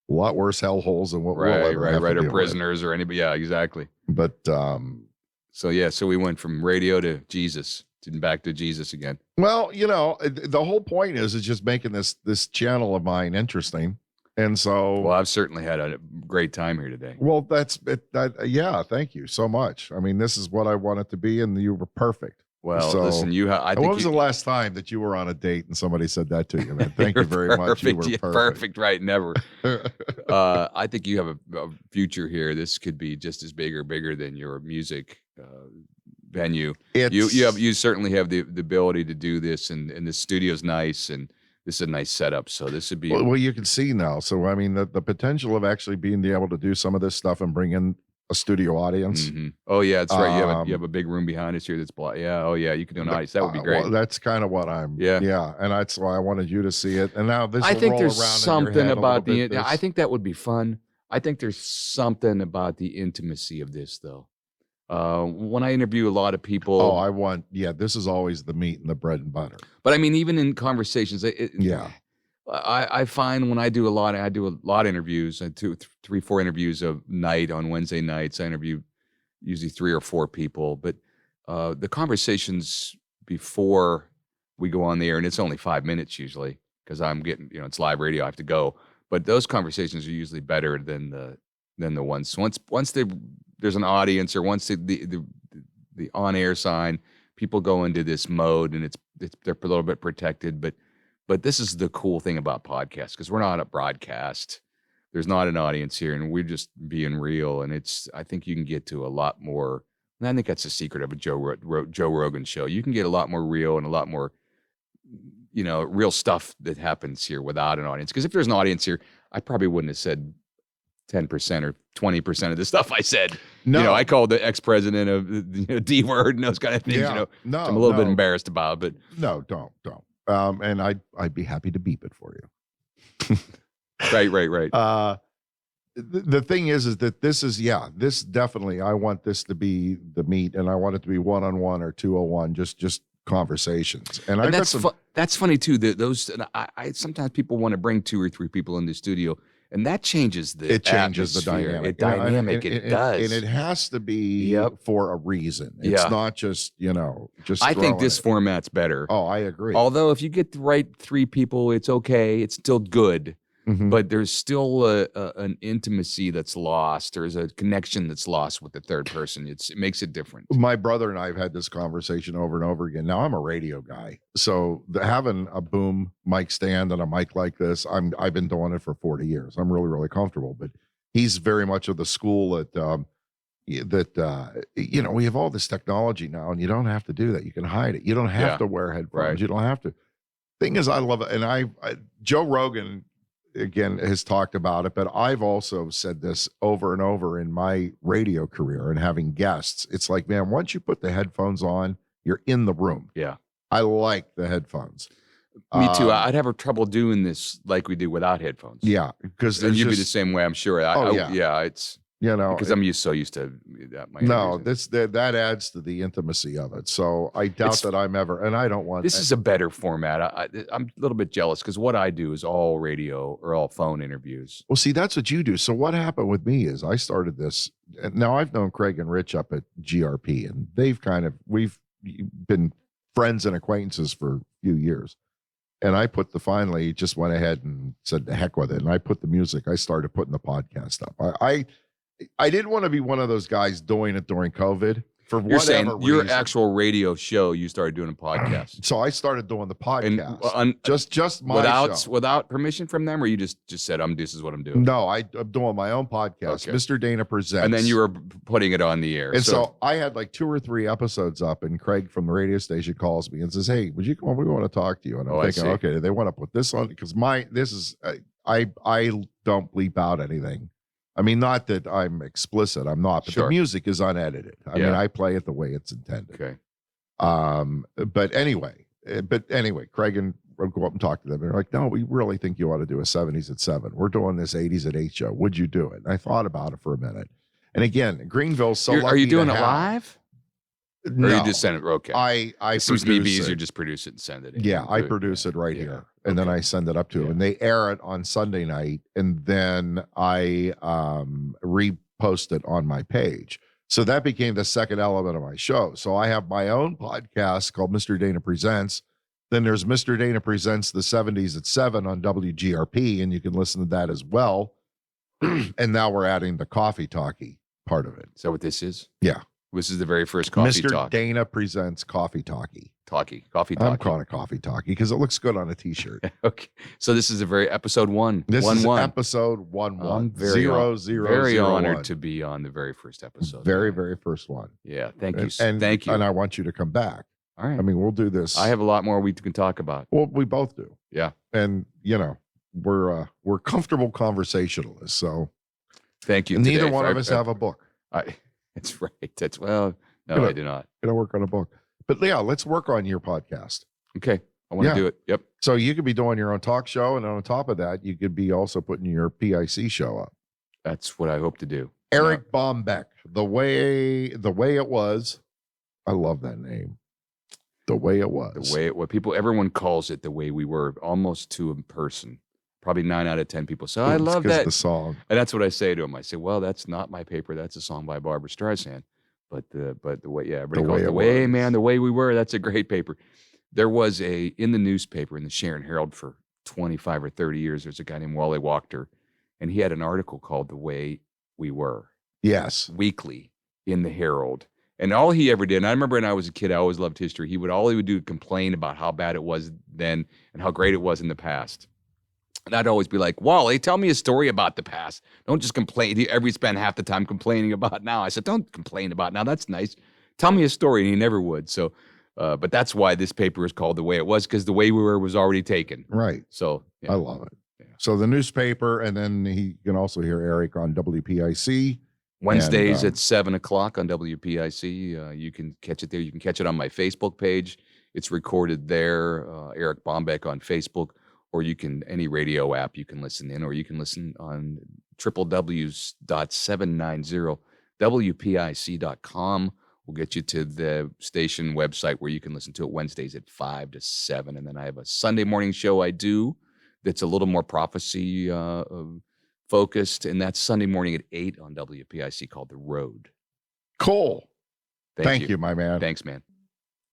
lot worse hellholes than what we'll ever have to or deal prisoners or anybody. Yeah, exactly. with. But so we went from radio to Jesus, and back to Jesus again. well, the whole point is just making this channel of mine interesting. And so, Well, I've certainly had a great time here today. well, that's it. Yeah, thank you so much. I mean, this is what I want it to be, and you were perfect. Well, So- listen, I think When was the last time that you were on a date and somebody said that to you, man? Thank you very much. You were You're perfect, right? Never. I think you have a future here. This could be just as big or bigger than your music venue. You certainly have the ability to do this, and the studio's nice, and this is a nice setup. So this would be well, you can see now. So I mean, the potential of actually being able to do some of this stuff and bring in a studio audience. Mhm. Oh yeah, that's right. You have a big room behind us here that's yeah. Oh yeah, you could do an audience. That would be great. Well, that's kind of what I'm. Yeah, and that's why I wanted you to see it. And now this. I will think roll there's around in your something head a about little bit. I think that would be fun. I think there's something about the intimacy of this, though. When I interview a lot of people, this is always the meat and the bread and butter. but I mean, even in conversations, I find when I do a lot of interviews. I do 3-4 interviews a night on Wednesday nights. I interview usually 3 or 4 people, but the conversations before we go on the air, and it's only 5 minutes usually because I'm getting, it's live radio. I have to go, but those conversations are usually better than the ones once there's an audience, or once the on air sign, people go into this mode, and they're a little bit protected, but this is the cool thing about podcasts, because we're not a broadcast. There's not an audience here, and we're just being real. And I think you can get to a lot more. And I think that's the secret of a Joe Rogan show. You can get a lot more real and a lot more, real stuff that happens here without an audience. Because if there's an audience here, I probably wouldn't have said 10% or 20% of the stuff I said. No, I called the ex-president of D word and those kind of things. No, which I'm a little bit embarrassed about, but no, don't. And I'd be happy to beep it for you. Right. The thing is that this definitely, I want this to be the meat, and I want it to be 1-on-1 or 2-on-1, just conversations. And that's funny too. Those I sometimes people want to bring 2 or 3 people in the studio, and that changes the dynamic. It does, and it has to be for a reason. It's not just just. I think this format's better. Oh, I agree. Although if you get the right 3 people, it's okay. It's still good. Mm-hmm. But there's still an intimacy that's lost. There's a connection that's lost with the third person. It makes it different. My brother and I have had this conversation over and over again. Now, I'm a radio guy, so having a boom mic stand and a mic like this, I've been doing it for 40 years. I'm really, really comfortable. But he's very much of the school that we have all this technology now, and you don't have to do that. You can hide it. You don't have to wear headphones. Right. You don't have to. Thing is, I love it, and Joe Rogan, again, has talked about it, but I've also said this over and over in my radio career and having guests. It's like, man, once you put the headphones on, you're in the room. Yeah. I like the headphones. Me too. I'd have trouble doing this like we do without headphones. Yeah. Because you'd be the same way, I'm sure. It's because I'm so used to that. That adds to the intimacy of it. So I doubt that I'm ever, and I don't want. This is a better format. I'm a little bit jealous because what I do is all radio or all phone interviews. Well, see, that's what you do. So what happened with me is I started this. And now I've known Craig and Rich up at GRP, and we've been friends and acquaintances for a few years. And I finally just went ahead and said, the heck with it. And I put the music. I started putting the podcast up. I didn't want to be one of those guys doing it during COVID for You're saying whatever your reason. actual radio show, you started doing a podcast. So I started doing the podcast, and, just my show. Without permission from them, or you just said, this is what I'm doing. No, I'm doing my own podcast. Okay. Mr. Dana Presents. And then you were putting it on the air. And so I had like 2 or 3 episodes up, and Craig from the radio station calls me and says, "Hey, would you come on? We want to talk to you." And I'm thinking, okay, they want to put this on because I don't bleep out anything. I mean, not that I'm explicit, I'm not, but Sure. the music is unedited. I mean, I play it the way it's intended. Okay. But anyway, Craig and I'll go up and talk to them. They're like, no, we really think you ought to do a 70s at 7. We're doing this 80s at 8 show. Would you do it? And I thought about it for a minute. And again, Greenville's so lucky. Are you doing to it have, live? No, Or you just send it? Okay. I it seems to me produce easier it. just produce it and send it in. Yeah, I Good. produce it right here, and then Okay. I send it up to them, and they air it on Sunday night, and then I repost it on my page. So that became the second element of my show. So I have my own podcast called Mr. Dana Presents. Then there's Mr. Dana Presents the 70s at 7 on WGRP, and you can listen to that as well. And now we're adding the Coffee Talkie part of it. Is that what this is? Yeah. This is the very first Coffee Mr. Talk. Dana Presents Coffee Talkie. Coffee Talkie. I'm calling it Coffee Talkie because it looks good on a t-shirt. Okay. So this is a very episode 1. This is 1. episode 1. I'm very, 0, hon- 0, very 0, honored 1. to be on the very first episode. Very, man. very first one. Yeah. Thank you. And Thank you. And I want you to come back. All right. I mean, we'll do this. I have a lot more we can talk about. Well, we both do. Yeah. And we're comfortable conversationalists. So Thank you. neither today. one of us have a book. That's right. No, I do not. Gonna work on a book. But yeah, let's work on your podcast. Okay. I want to do it. Yep. So you could be doing your own talk show, and on top of that, you could be also putting your PIC show up. That's what I hope to do. Eric Bombeck, the way it was. I love that name. The way it was. Everyone calls it the way we were, almost to a person. Probably 9 out of 10 people say, I love 'cause that. the song. And that's what I say to them. I say, well, that's not my paper. That's a song by Barbara Streisand. But the way, everybody calls it the way, man, the way we were. That's a great paper. There was in the newspaper, in the Sharon Herald for 25 or 30 years, there's a guy named Wally Wachter, and he had an article called The Way We Were. Yes. Weekly in the Herald. And all he ever did, and I remember when I was a kid, I always loved history. All he would do complain about how bad it was then and how great it was in the past. And I'd always be like, Wally, tell me a story about the past. Don't just complain. He spend half the time complaining about now. I said, don't complain about now. That's nice. Tell me a story. And he never would. So, but that's why this paper is called The Way It Was, because The Way We Were was already taken. Right. So I love it. Yeah. So the newspaper, and then you can also hear Eric on WPIC. Wednesdays at 7 o'clock on WPIC. You can catch it there. You can catch it on my Facebook page. It's recorded there. Eric Bombeck on Facebook. Or you can, any radio app you can listen in, or you can listen on www.790wpic.com. We'll get you to the station website where you can listen to it Wednesdays at 5 to 7. And then I have a Sunday morning show I do that's a little more prophecy focused, and that's Sunday morning at 8 on WPIC called The Road. Cool. Thank you. you, my man. Thanks, man.